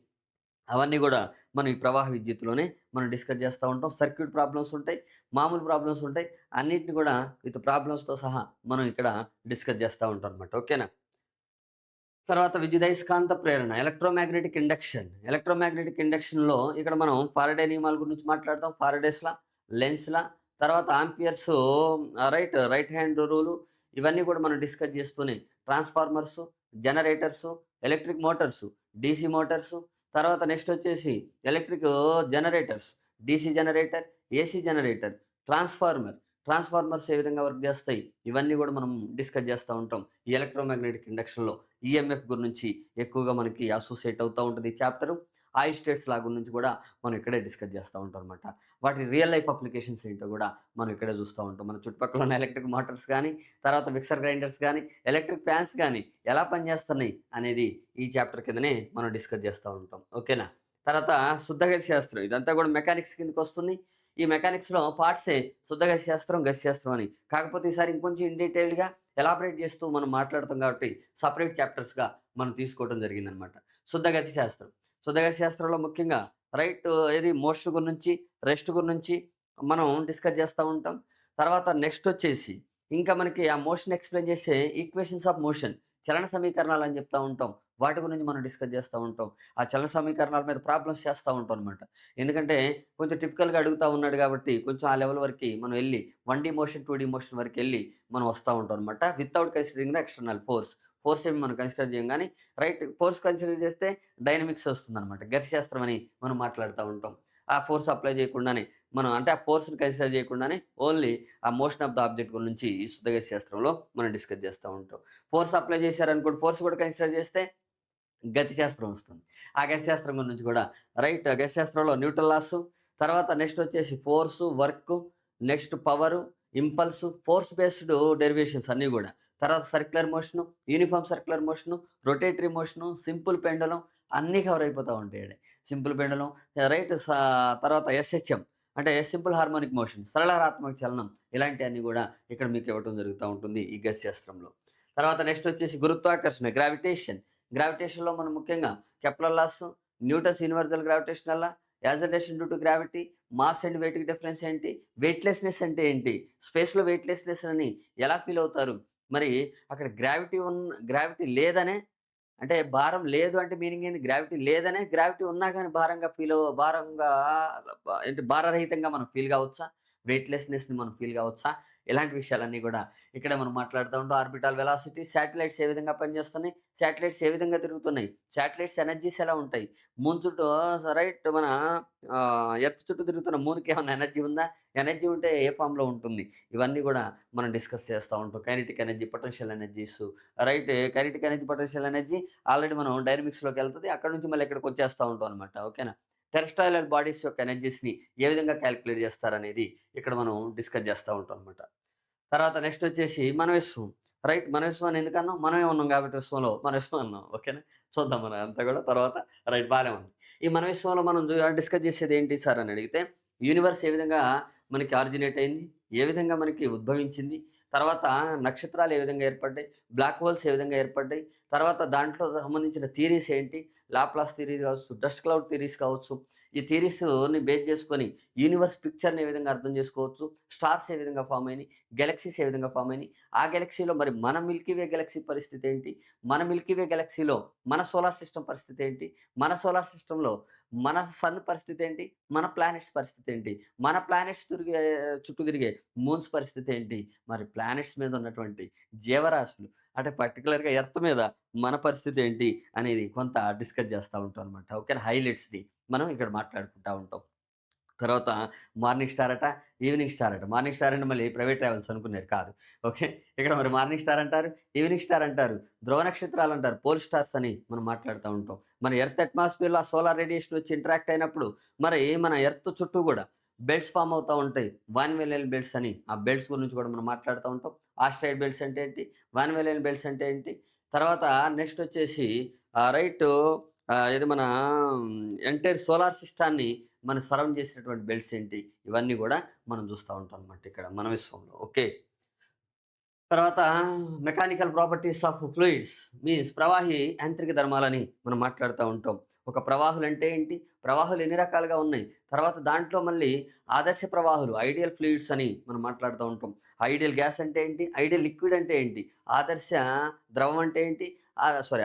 అవన్నీ గూడా మనం ఈ ప్రవాహ విద్యుత్తులోనే మనం డిస్కస్ చేస్తా ఉంటాం. సర్క్యూట్ ప్రాబ్లమ్స్ ఉంటాయి. మామూలు ప్రాబ్లమ్స్ ఉంటాయి. అన్నిటిని గూడా విత్ ప్రాబ్లమ్స్‌తో సహా మనం ఇక్కడ డిస్కస్ చేస్తా ఉంటాం అన్నమాట. ఓకేనా? తర్వాత విద్యుదయస్కాంత ప్రేరణ, ఎలక్ట్రోమాగ్నెటిక్ ఇండక్షన్. ఎలక్ట్రోమాగ్నెటిక్ ఇండక్షన్‌లో ఇక్కడ మనం ఫారడే నియమాల గురించి మాట్లాడతాం. ఫారడేస్ లా, లెన్స్ లా, తర్వాత ఆంపియర్స్ రైట్ హ్యాండ్ రూలు ఇవన్నీ కూడా మనం డిస్కస్ చేస్తూనే transformers, generators, electric motors, DC motors, తర్వాత నెక్స్ట్ వచ్చేసి electric generators, DC generator, AC generator, transformer. Transformers ఏ విధంగా వర్క్ చేస్తాయి? ఇవన్నీ కూడా మనం డిస్కస్ చేస్తా ఉంటాం. ఈ ఎలక్ట్రోమాగ్నెటిక్ ఇండక్షన్‌లో. ఈఎంఎఫ్ గురించి ఎక్కువగా మనకి అసోసియేట్ అవుతా ఉంటది ఈ చాప్టరు. ఐస్టేట్స్ లా గురించి కూడా మనం ఇక్కడే డిస్కస్ చేస్తా ఉంటామనమాట. వాటి రియల్ లైఫ్ అప్లికేషన్స్ ఏంటో కూడా మనం ఇక్కడే చూస్తా ఉంటాం. మన చుట్టుపక్కల ఉన్న ఎలక్ట్రిక్ మోటార్స్ గానీ, తర్వాత మిక్సర్ గ్రైండర్స్ గానీ, ఎలక్ట్రిక్ ఫ్యాన్స్ గానీ ఎలా పనిచేస్తున్నాయి అనేది ఈ చాప్టర్ కిందనే మనం డిస్కస్ చేస్తా ఉంటాం. ఓకేనా? తర్వాత శుద్ధగతి శాస్త్రం. ఇదంతా కూడా మెకానిక్స్ కిందకొస్తుంది. ఈ మెకానిక్స్‌లో పార్ట్సే శుద్ధగతి శాస్త్రం, గతి శాస్త్రం అని. కాకపోతే ఈసారి ఇంకొంచెం ఇన్ డీటెయిల్డ్‌గా ఎలాబరేట్ చేస్తూ మనం మాట్లాడుతాం కాబట్టి సెపరేట్ చాప్టర్స్‌గా మనం తీసుకోవడం జరిగిందనమాట. శుద్ధగతి శాస్త్రం. శుద్ధగతి శాస్త్రంలో ముఖ్యంగా రైట్ ఏది మోషన్ గురించి, రెస్ట్ గురించి మనం డిస్కస్ చేస్తా ఉంటాం. తర్వాత నెక్స్ట్ వచ్చేసి ఇంకా మనకి ఆ మోషన్ ఎక్స్‌ప్లెయిన్ చేసే ఈక్వేషన్స్ ఆఫ్ మోషన్ చలన సమీకరణాలు అని చెప్తా ఉంటాం. వాటి గురించి మనం డిస్కస్ చేస్తా ఉంటాం. ఆ చలన సమీకరణాల మీద ప్రాబ్లమ్స్ చేస్తా ఉంటాం అనమాట. ఎందుకంటే కొంచెం టిపికల్‌గా అడుగుతా ఉన్నాడు కాబట్టి కొంచెం ఆ లెవెల్ వరకి మనం ఎళ్లి 1 డీ మోషన్, 2 డీ మోషన్ వరకెళ్ళి మనం వస్తా ఉంటాం అనమాట. Without considering the external force. Force ఏమి మనం కన్సిడర్ చేయం గానీ, ఫోర్స్ కన్సిడర్ చేస్తే డైనమిక్స్ వస్తుందనమాట. గతిశాస్త్రం అని మనం మాట్లాడుతా ఉంటాం. ఆ ఫోర్స్ అప్లై చేయకుండానే మనం అంటే ఆ ఫోర్స్‌ని కన్సిడర్ చేయకుండానే ఓన్లీ ఆ మోషన్ ఆఫ్ ద ఆబ్జెక్ట్ గురించి ఈ శుద్ధ గతి శాస్త్రంలో మనం డిస్కస్ చేస్తా ఉంటాం. ఫోర్స్ అప్లై చేశారనుకోండి, ఫోర్స్ కూడా కన్సిడర్ చేస్తే గతి శాస్త్రం వస్తుంది. ఆ గతి శాస్త్రం గురించి కూడా గతి శాస్త్రంలో న్యూటన్ లాసు, తర్వాత నెక్స్ట్ వచ్చేసి force, work, next power, impulse, force based derivations అన్నీ గూడా. తర్వాత circular motion, uniform circular motion, rotatory motion, simple pendulum అన్నీ కవర్ అయిపోతా ఉంటాయండి. సింపుల్ పెండలం రైట్ సా తర్వాత ఎస్‌హెచ్‌ఎం అంటే సింపుల్ హార్మోనిక్ మోషన్, సరళారాత్మక చలనం ఇలాంటియన్నీ గూడా ఇక్కడ మీకు ఇవ్వటం జరుగుతా ఉంటుంది ఈ గతి శాస్త్రంలో. తర్వాత నెక్స్ట్ వచ్చేసి గురుత్వాకర్షణ, గ్రావిటేషన్. గ్రావిటేషన్‌లో మనం ముఖ్యంగా Kepler laws, Newton's universal gravitational law, acceleration due to gravity, mass and వెయిట్‌కి డిఫరెన్స్ ఏంటి? వెయిట్‌లెస్‌నెస్ అంటే ఏంటి? స్పేస్‌లో వెయిట్‌లెస్‌నెస్ అని ఎలా ఫీల్ అవుతారు? మరి అక్కడ గ్రావిటీ లేదనే అంటే భారం లేదు అంటే మీనింగ్ ఏంది? గ్రావిటీ లేదనే, గ్రావిటీ ఉన్నా గాని భారంగా భారంగా ఏంటి భారరహితంగా మనం ఫీల్ కావచ్చా? వెయిట్‌లెస్‌నెస్‌ని మనం ఫీల్ కావచ్చా? ఇలాంటి విషయాలన్నీ కూడా ఇక్కడ మనం మాట్లాడుతూ ఉంటాం. ఆర్బిటాల్ వెలాసిటీ, శాటిలైట్స్ ఏ విధంగా పనిచేస్తున్నాయి? శాటిలైట్స్ ఏ విధంగా తిరుగుతున్నాయి? శాటిలైట్స్ ఎనర్జీస్ ఎలా ఉంటాయి? మూన్ చుట్టూ రైట్ మన ఎర్త్ చుట్టూ తిరుగుతున్న మూన్‌కి ఏమన్నా ఎనర్జీ ఉందా? ఎనర్జీ ఉంటే ఏ ఫార్మ్‌లో ఉంటుంది? ఇవన్నీ గూడా మనం డిస్కస్ చేస్తా ఉంటాం. Kinetic energy, potential energies right. Kinetic energy, potential energy already మనం డైనమిక్స్‌లోకెళ్తది. అక్కడి నుంచి మళ్ళీ ఇక్కడికొచ్చేస్తా ఉంటాం అనమాట. ఓకేనా? టెరెస్ట్రియల్ బాడీస్ యొక్క ఎనర్జీస్‌ని ఏ విధంగా కాలిక్యులేట్ చేస్తారనేది ఇక్కడ మనం డిస్కస్ చేస్తా ఉంటాం అనమాట. తర్వాత నెక్స్ట్ వచ్చేసి మన విశ్వం. రైట్. మన విశ్వం అని ఎందుకన్నాం? మనమే ఉన్నాం కాబట్టి విశ్వంలో మన విశ్వం అన్నాం. ఓకేనా? చూద్దాం మనం అంతా కూడా తర్వాత. రైట్. బానే ఉంది. ఈ మన విశ్వంలో మనం డిస్కస్ చేసేది ఏంటి సార్ అని అడిగితే, యూనివర్స్ ఏ విధంగా మనకి ఆరిజినేట్ అయింది? ఏ విధంగా మనకి ఉద్భవించింది? తర్వాత నక్షత్రాలు ఏ విధంగా ఏర్పడ్డాయి? బ్లాక్ హోల్స్ ఏ విధంగా ఏర్పడ్డాయి? తర్వాత దాంట్లో సంబంధించిన థియరీస్ ఏంటి? లాప్లాస్ థియరీ కావచ్చు, డస్ట్ క్లౌడ్ థియరీస్ కావచ్చు. ఈ థియరీస్‌ని బేస్ చేసుకొని యూనివర్స్ పిక్చర్‌ని ఏ విధంగా అర్థం చేసుకోవచ్చు? స్టార్స్ ఏ విధంగా ఫార్మ్ అయినాయి? గెలాక్సీస్ ఏ విధంగా ఫార్మ్ అయినాయి? ఆ గెలాక్సీలో మరి మన మిల్కీ వే గెలాక్సీ పరిస్థితి ఏంటి? మన మిల్కీ వే గెలాక్సీలో మన సోలార్ సిస్టమ్ పరిస్థితి ఏంటి? మన సోలార్ సిస్టమ్‌లో మన సన్ పరిస్థితి ఏంటి? మన ప్లానెట్స్ పరిస్థితి ఏంటి? మన ప్లానెట్స్ చుట్టూ తిరిగే మూన్స్ పరిస్థితి ఏంటి? మరి ప్లానెట్స్ మీద ఉన్నటువంటి జీవరాశులు అంటే పర్టిక్యులర్‌గా ఎర్త్ మీద మన పరిస్థితి ఏంటి? అనేది కొంత డిస్కస్ చేస్తా ఉంటాం అనమాట. ఓకేనా? హైలైట్స్‌ని మనం ఇక్కడ మాట్లాడుకుంటా ఉంటాం. తర్వాత మార్నింగ్ స్టార్ అట, ఈవినింగ్ స్టార్ అట. మార్నింగ్ స్టార్ అంటే మళ్ళీ ప్రైవేట్ ట్రావెల్స్ అనుకున్నారు కాదు. ఓకే. ఇక్కడ మరి మార్నింగ్ స్టార్ అంటారు, ఈవినింగ్ స్టార్ అంటారు, ధ్రువ నక్షత్రాలు అంటారు, పోల్ స్టార్స్ అని మనం మాట్లాడుతా ఉంటాం. మన ఎర్త్ అట్మాస్ఫియర్‌లో ఆ సోలార్ రేడియేషన్ వచ్చి ఇంటరాక్ట్ అయినప్పుడు మరి మన ఎర్త్ చుట్టూ గూడా బెల్ట్స్ ఫార్మ్ అవుతా ఉంటాయి. వాన్ వెల్లెన్ బెల్ట్స్ అని ఆ బెల్ట్స్ గురించి కూడా మనం మాట్లాడుతా ఉంటాం. ఆస్ట్రాయిడ్ బెల్ట్స్ అంటే ఏంటి? వాన్ వెల్లెన్ బెల్ట్స్ అంటే ఏంటి? తర్వాత నెక్స్ట్ వచ్చేసి రైటు ఇది మన ఎంటైర్ సోలార్ సిస్టాన్ని మన సరౌండ్ చేసినటువంటి బెల్ట్స్ ఏంటి? ఇవన్నీ గూడా మనం చూస్తా ఉంటాం అన్నమాట ఇక్కడ మన విశ్వంలో. ఓకే. తర్వాత mechanical properties of fluids means ప్రవాహి యాంత్రిక ధర్మాలని మనం మాట్లాడుతా ఉంటాం. ఒక ప్రవాహులంటే ఏంటి? ప్రవాహులు ఎన్ని రకాలుగా ఉన్నాయి? తర్వాత దాంట్లో మళ్ళీ ఆదర్శ ప్రవాహులు ఐడియల్ ఫ్లూయిడ్స్ అని మనం మాట్లాడుతూ ఉంటాం. ఐడియల్ గ్యాస్ అంటే ఏంటి? ఐడియల్ లిక్విడ్ అంటే ఏంటి? ఆదర్శ ద్రవం అంటే ఏంటి?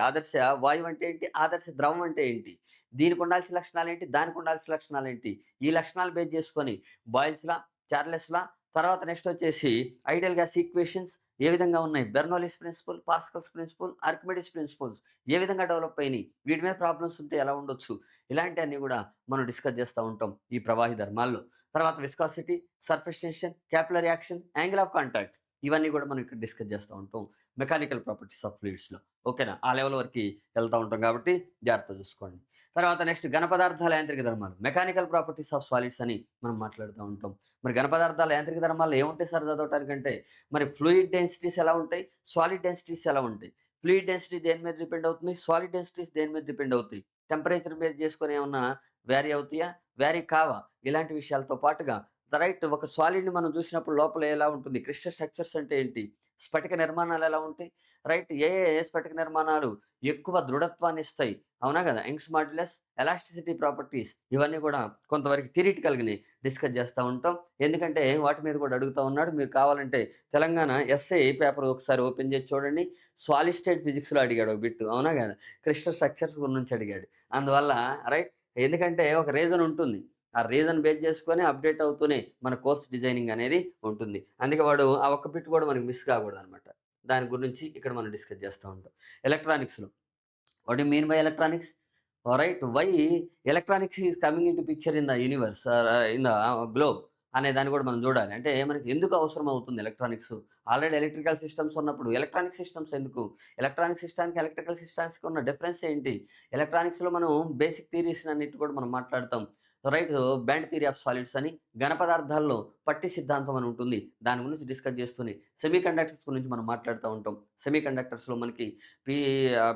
ఆదర్శ వాయువు అంటే ఏంటి? ఆదర్శ ద్రవం అంటే ఏంటి? దీనికి ఉండాల్సిన లక్షణాలేంటి? దానికి ఉండాల్సిన లక్షణాలేంటి? ఈ లక్షణాలు బేస్ చేసుకొని బాయిల్స్ లా, చార్లెస్ లా తర్వాత నెక్స్ట్ వచ్చేసి ఐడియల్ గ్యాస్ ఈక్వేషన్స్ ఏ విధంగా ఉన్నాయి? Bernoulli's principle, Pascal's principle, Archimedes principles ఏ విధంగా డెవలప్ అయినాయి? వీటి మీద ప్రాబ్లమ్స్ ఉంటే ఎలా ఉండొచ్చు? ఇలాంటియన్నీ గూడా మనం డిస్కస్ చేస్తా ఉంటాం ఈ ప్రవాహి ధర్మాల్లో. తర్వాత viscosity, surface tension, capillary action, angle of contact ఇవన్నీ గూడా మనం ఇక్కడ డిస్కస్ చేస్తా ఉంటాం. మెకానికల్ ప్రాపర్టీస్ ఆఫ్ ఫ్లూయిడ్స్‌లో. ఓకేనా? ఆ లెవెల్ వరకి వెళ్తా ఉంటాం కాబట్టి జాగ్రత్తగా చూసుకోండి. తర్వాత నెక్స్ట్ ఘన పదార్థాల యాంత్రిక ధర్మాలు. మెకానికల్ ప్రాపర్టీస్ ఆఫ్ సాలిడ్స్ అని మనం మాట్లాడుతా ఉంటాం. మరి ఘన పదార్థాల యాంత్రిక ధర్మాల్లో ఏముంటాయి సార్ చదవటానికంటే, మరి ఫ్లూయిడ్ డెన్సిటీస్ ఎలా ఉంటాయి? సాలిడ్ డెన్సిటీస్ ఎలా ఉంటాయి? ఫ్లూయిడ్ డెన్సిటీ దేని మీద డిపెండ్ అవుతుంది? సాలిడ్ డెన్సిటీస్ దేని మీద డిపెండ్ అవుతాయి? టెంపరేచర్ బేస్ చేసుకొని ఏమన్నా వేరీ అవుతాయా? వేరీ కావా? ఇలాంటి విషయాలతో పాటుగా రైట్ ఒక సాలిడ్‌ని మనం చూసినప్పుడు లోపల ఎలా ఉంటుంది? క్రిస్టల్ స్ట్రక్చర్స్ అంటే ఏంటి? స్ఫటిక నిర్మాణాలు ఎలా ఉంటాయి? రైట్. ఏ స్ఫటిక నిర్మాణాలు ఎక్కువ దృఢత్వాన్ని ఇస్తాయి? అవునా గదా! యంగ్స్ మాడ్యులస్, ఎలాస్టిసిటీ ప్రాపర్టీస్ ఇవన్నీ గూడా కొంతవరకు థియరిటికల్‌గానే డిస్కస్ చేస్తా ఉంటాం. ఎందుకంటే వాటి మీద కూడా అడుగుతా ఉన్నాడు. మీరు కావాలంటే తెలంగాణ ఎస్ఏ పేపర్ ఒకసారి ఓపెన్ చేసి చూడండి. సాలిడ్ స్టేట్ ఫిజిక్స్‌లో అడిగాడు ఒక బిట్. అవునా గదా! క్రిస్టల్ స్ట్రక్చర్స్ గురించి అడిగాడు. అందువల్ల రైట్. ఎందుకంటే ఒక రీజన్ ఉంటుంది. ఆ రీజన్ బేస్ చేసుకొని అప్‌డేట్ అవుతూనే మన కోర్స్ డిజైనింగ్ అనేది ఉంటుంది. అందుకే వాడు ఆ ఒక్క బిట్ కూడా మనకు మిస్ కాకూడదనమాట. దాని గురించి ఇక్కడ మనం డిస్కస్ చేస్తా ఉంటాం. ఎలక్ట్రానిక్స్‌లో what you mean by electronics? Right. Why electronics is coming into picture in the universe in the globe అనే దాన్ని కూడా మనం చూడాలి. అంటే మనకి ఎందుకు అవసరం అవుతుంది ఎలక్ట్రానిక్స్? ఆల్రెడీ ఎలక్ట్రికల్ సిస్టమ్స్ ఉన్నప్పుడు ఎలక్ట్రానిక్ సిస్టమ్స్ ఎందుకు? ఎలక్ట్రానిక్ సిస్టానికి, ఎలక్ట్రికల్ సిస్టమ్స్‌కి ఉన్న డిఫరెన్స్ ఏంటి? ఎలక్ట్రానిక్స్‌లో మనం బేసిక్ థియరీస్ అన్నిటి కూడా మనం మాట్లాడతాం. Right. Band theory of solids అని ఘన పదార్థాల్లో పట్టి సిద్ధాంతం అని ఉంటుంది. దాని గురించి డిస్కస్ చేస్తూనే సెమీ కండక్టర్స్ గురించి మనం మాట్లాడుతా ఉంటాం. సెమీ కండక్టర్స్‌లో మనకి P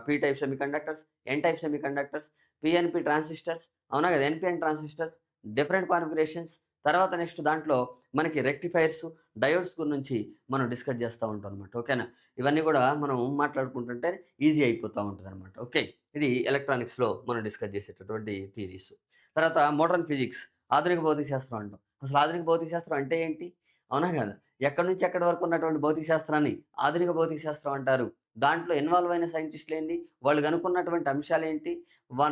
P type semiconductors, N type semiconductors, PNP transistors అవునా కదా! ఎన్‌పిఎన్ ట్రాన్సిస్టర్స్, డిఫరెంట్ కాన్ఫిగరేషన్స్ తర్వాత నెక్స్ట్ దాంట్లో మనకి రెక్టిఫైయర్స్, డయోడ్స్ గురించి మనం డిస్కస్ చేస్తా ఉంటాం అనమాట. ఓకేనా? ఇవన్నీ కూడా మనం మాట్లాడుకుంటుంటే ఈజీ అయిపోతా ఉంటదనమాట. ఓకే. ఇది ఎలక్ట్రానిక్స్‌లో మనం డిస్కస్ చేసేటటువంటి థియరీస్. తర్వాత మోడర్న్ ఫిజిక్స్ ఆధునిక భౌతిక శాస్త్రం అంటాం. అసలు ఆధునిక భౌతిక శాస్త్రం అంటే ఏంటి? అవునా కదా? ఎక్కడి నుంచి ఎక్కడి వరకు ఉన్నటువంటి భౌతిక శాస్త్రాన్ని ఆధునిక భౌతిక శాస్త్రం అంటారు. దాంట్లో ఇన్వాల్వ్ అయిన సైంటిస్టులేంది? వాళ్ళు కనుక్కున్నటువంటి అంశాలేంటి?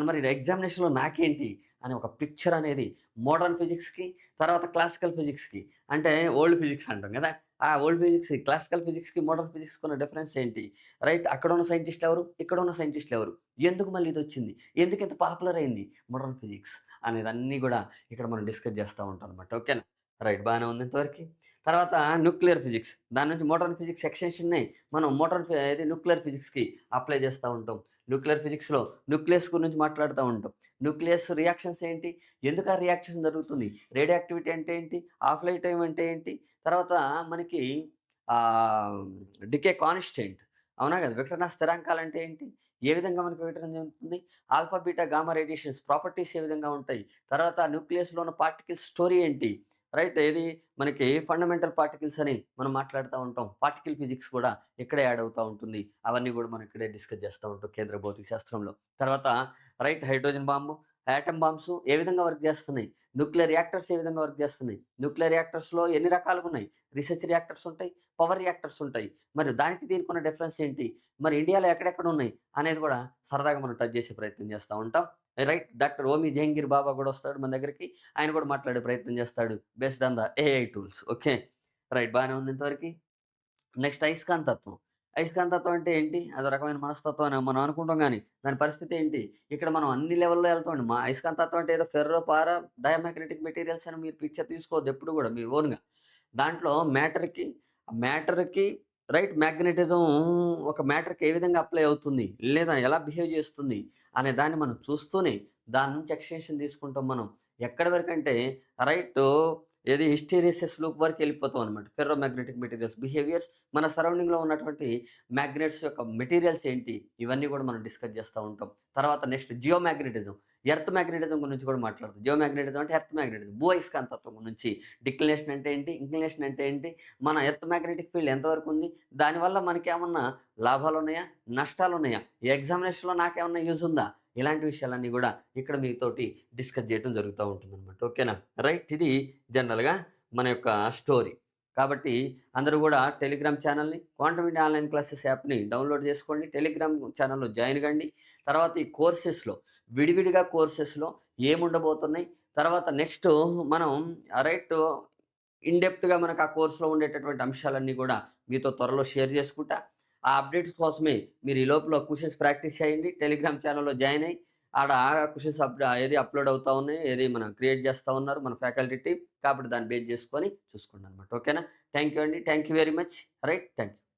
మరి ఎగ్జామినేషన్‌లో నాకేంటి? అనే ఒక పిక్చర్ అనేది మోడర్న్ ఫిజిక్స్‌కి, తర్వాత క్లాసికల్ ఫిజిక్స్‌కి అంటే ఓల్డ్ ఫిజిక్స్ అంటాం కదా! ఆ ఓల్డ్ ఫిజిక్స్, క్లాసికల్ ఫిజిక్స్‌కి, మోడర్న్ ఫిజిక్స్‌కి ఉన్న డిఫరెన్స్ ఏంటి? రైట్. అక్కడున్న సైంటిస్టులెవరు? ఇక్కడున్న సైంటిస్టులెవరు? ఎందుకు మళ్ళీ ఇదొచ్చింది? ఎందుకింత పాపులర్ అయింది మోడర్న్ ఫిజిక్స్? అనేదన్నీ గూడా ఇక్కడ మనం డిస్కస్ చేస్తా ఉంటాం అనమాట. ఓకేనా? రైట్. బానే ఉంది ఇంతవరకి. తర్వాత న్యూక్లియర్ ఫిజిక్స్. దాని నుంచి మోడర్న్ ఫిజిక్స్ ఎక్స్‌టెన్షన్‌ని మనం న్యూక్లియర్ ఫిజిక్స్‌కి అప్లై చేస్తా ఉంటాం. న్యూక్లియర్ ఫిజిక్స్‌లో న్యూక్లియస్ గురించి మాట్లాడుతా ఉంటాం. న్యూక్లియస్ రియాక్షన్స్ ఏంటి? ఎందుకు ఆ రియాక్షన్ జరుగుతుంది? రేడియో యాక్టివిటీ అంటే ఏంటి? హాఫ్ లైఫ్ టైమ్ అంటే ఏంటి? తర్వాత మనకి ఆహ్, డికే కాన్స్టెంట్ అవునా కదా! వికటన స్థిరాంకాలంటే ఏంటి? ఏ విధంగా మనకు వికటన చెందుతుంది? Alpha, beta, gamma radiations properties A విధంగా ఉంటాయి? తర్వాత న్యూక్లియస్‌లో ఉన్న పార్టికల్స్ స్టోరీ ఏంటి? రైట్. ఏది మనకి ఫండమెంటల్ పార్టికల్స్ అని మనం మాట్లాడుతా ఉంటాం. పార్టికల్ ఫిజిక్స్ కూడా ఇక్కడే యాడ్ అవుతా ఉంటుంది. అవన్నీ కూడా మనం ఇక్కడే డిస్కస్ చేస్తా ఉంటాం కేంద్ర భౌతిక శాస్త్రంలో. తర్వాత right hydrogen bomb, atom bombs ఏ విధంగా వర్క్ చేస్తున్నాయి? న్యూక్లియర్ రియాక్టర్స్ ఏ విధంగా వర్క్ చేస్తున్నాయి? న్యూక్లియర్ రియాక్టర్స్‌లో ఎన్ని రకాలుగున్నాయి? రిసర్చ్ రియాక్టర్స్ ఉంటాయి. పవర్ రియాక్టర్స్ ఉంటాయి. మరి దానికి దీనికి ఉన్న డిఫరెన్స్ ఏంటి? మరి ఇండియాలో ఎక్కడెక్కడ ఉన్నాయి? అనేది కూడా సరదాగా మనం టచ్ చేసే ప్రయత్నం చేస్తా ఉంటాం. రైట్. డాక్టర్ ఓమి జహంగీర్ బాబా కూడా వస్తాడు మన దగ్గరికి. ఆయన కూడా మాట్లాడే ప్రయత్నం చేస్తాడు. Based on the AI tools. Okay. Right. బానే ఉంది ఇంతవరకి. నెక్స్ట్ అయస్కాంతత్వం. అయస్కాంతత్వం అంటే ఏంటి? అదో రకమైన మనస్తత్వం అని మనం అనుకుంటాం గానీ, దాని పరిస్థితి ఏంటి? ఇక్కడ మనం అన్ని లెవెల్‌లో ఎళ్తామండి. అయస్కాంతత్వం అంటే ఏదో ఫెర్రో, పారా, డయామాగ్నెటిక్ మెటీరియల్స్ అని మీరు పిక్చర్ తీసుకోవద్దు ఎప్పుడు గూడా మీ ఓన్‌గా. దాంట్లో మ్యాటర్‌కి రైట్ మ్యాగ్నెటిజం ఒక మ్యాటర్‌కి ఏ విధంగా అప్లై అవుతుంది? లేదా ఎలా బిహేవ్ చేస్తుంది? అనే దాన్ని మనం చూస్తూనే దాని నుంచి ఎక్స్‌టెన్షన్ తీసుకుంటాం మనం. ఎక్కడి వరకంటే రైటు ఏది హిస్టెరిసిస్ లూప్ వరకెళ్ళిపోతాం అనమాట. ఫెర్రో మ్యాగ్నెటిక్ మెటీరియల్స్ బిహేవియర్స్ మన సరౌండింగ్‌లో ఉన్నటువంటి మ్యాగ్నెట్స్ యొక్క మెటీరియల్స్ ఏంటి? ఇవన్నీ గూడా మనం డిస్కస్ చేస్తా ఉంటాం. తర్వాత next geomagnetism. Earth magnetism గురించి కూడా మాట్లాడతాం. జియో మ్యాగ్నెటిజం అంటే ఎర్త్ మ్యాగ్నెటిజం. భూ అయస్కాంతత్వం గురించి డిక్లినేషన్ అంటే ఏంటి? ఇంక్లినేషన్ అంటే ఏంటి? మన ఎర్త్ మ్యాగ్నెటిక్ ఫీల్డ్ ఎంతవరకు ఉంది? దానివల్ల మనకేమన్నా లాభాలున్నాయా? నష్టాలున్నాయా? ఈ ఎగ్జామినేషన్‌లో నాకేమన్నా యూజ్ ఉందా? ఇలాంటి విషయాలన్నీ గూడా ఇక్కడ మీతోటి డిస్కస్ జేయటం జరుగుతా ఉంటుందనమాట. ఓకేనా? రైట్. ఇది జనరల్‌గా మన యొక్క స్టోరీ. కాబట్టి అందరూ గూడా టెలిగ్రామ్ ఛానెల్‌ని, క్వాంటమ్ ఇండియా ఆన్‌లైన్ క్లాసెస్ యాప్‌ని డౌన్‌లోడ్ జేసుకోండి. టెలిగ్రామ్ ఛానెల్‌లో జాయిన్ గండి. తర్వాత ఈ విడివిడిగా కోర్సెస్‌లో ఏముండబోతున్నాయి? తర్వాత నెక్స్టు మనం రైట్ ఇన్ డెప్త్‌గా మనకు ఆ కోర్స్‌లో ఉండేటటువంటి అంశాలన్నీ గూడా మీతో త్వరలో షేర్ చేసుకుంటా. ఆ అప్డేట్స్ కోసమే మీరు ఈ లోపల క్వెషన్స్ ప్రాక్టీస్ చేయండి. టెలిగ్రామ్ ఛానెల్‌లో జాయిన్ అయ్యి ఆడ క్వెషన్స్ ఏది అప్‌లోడ్ అవుతా ఉన్నాయి. ఏది మనం క్రియేట్ చేస్తా ఉన్నారు మన ఫ్యాకల్టీ టీమ్. కాబట్టి దాన్ని బేస్ చేసుకొని చూసుకోండనమాట. ఓకేనా? థాంక్ యూ అండి. Thank you very much. Right. Thank you.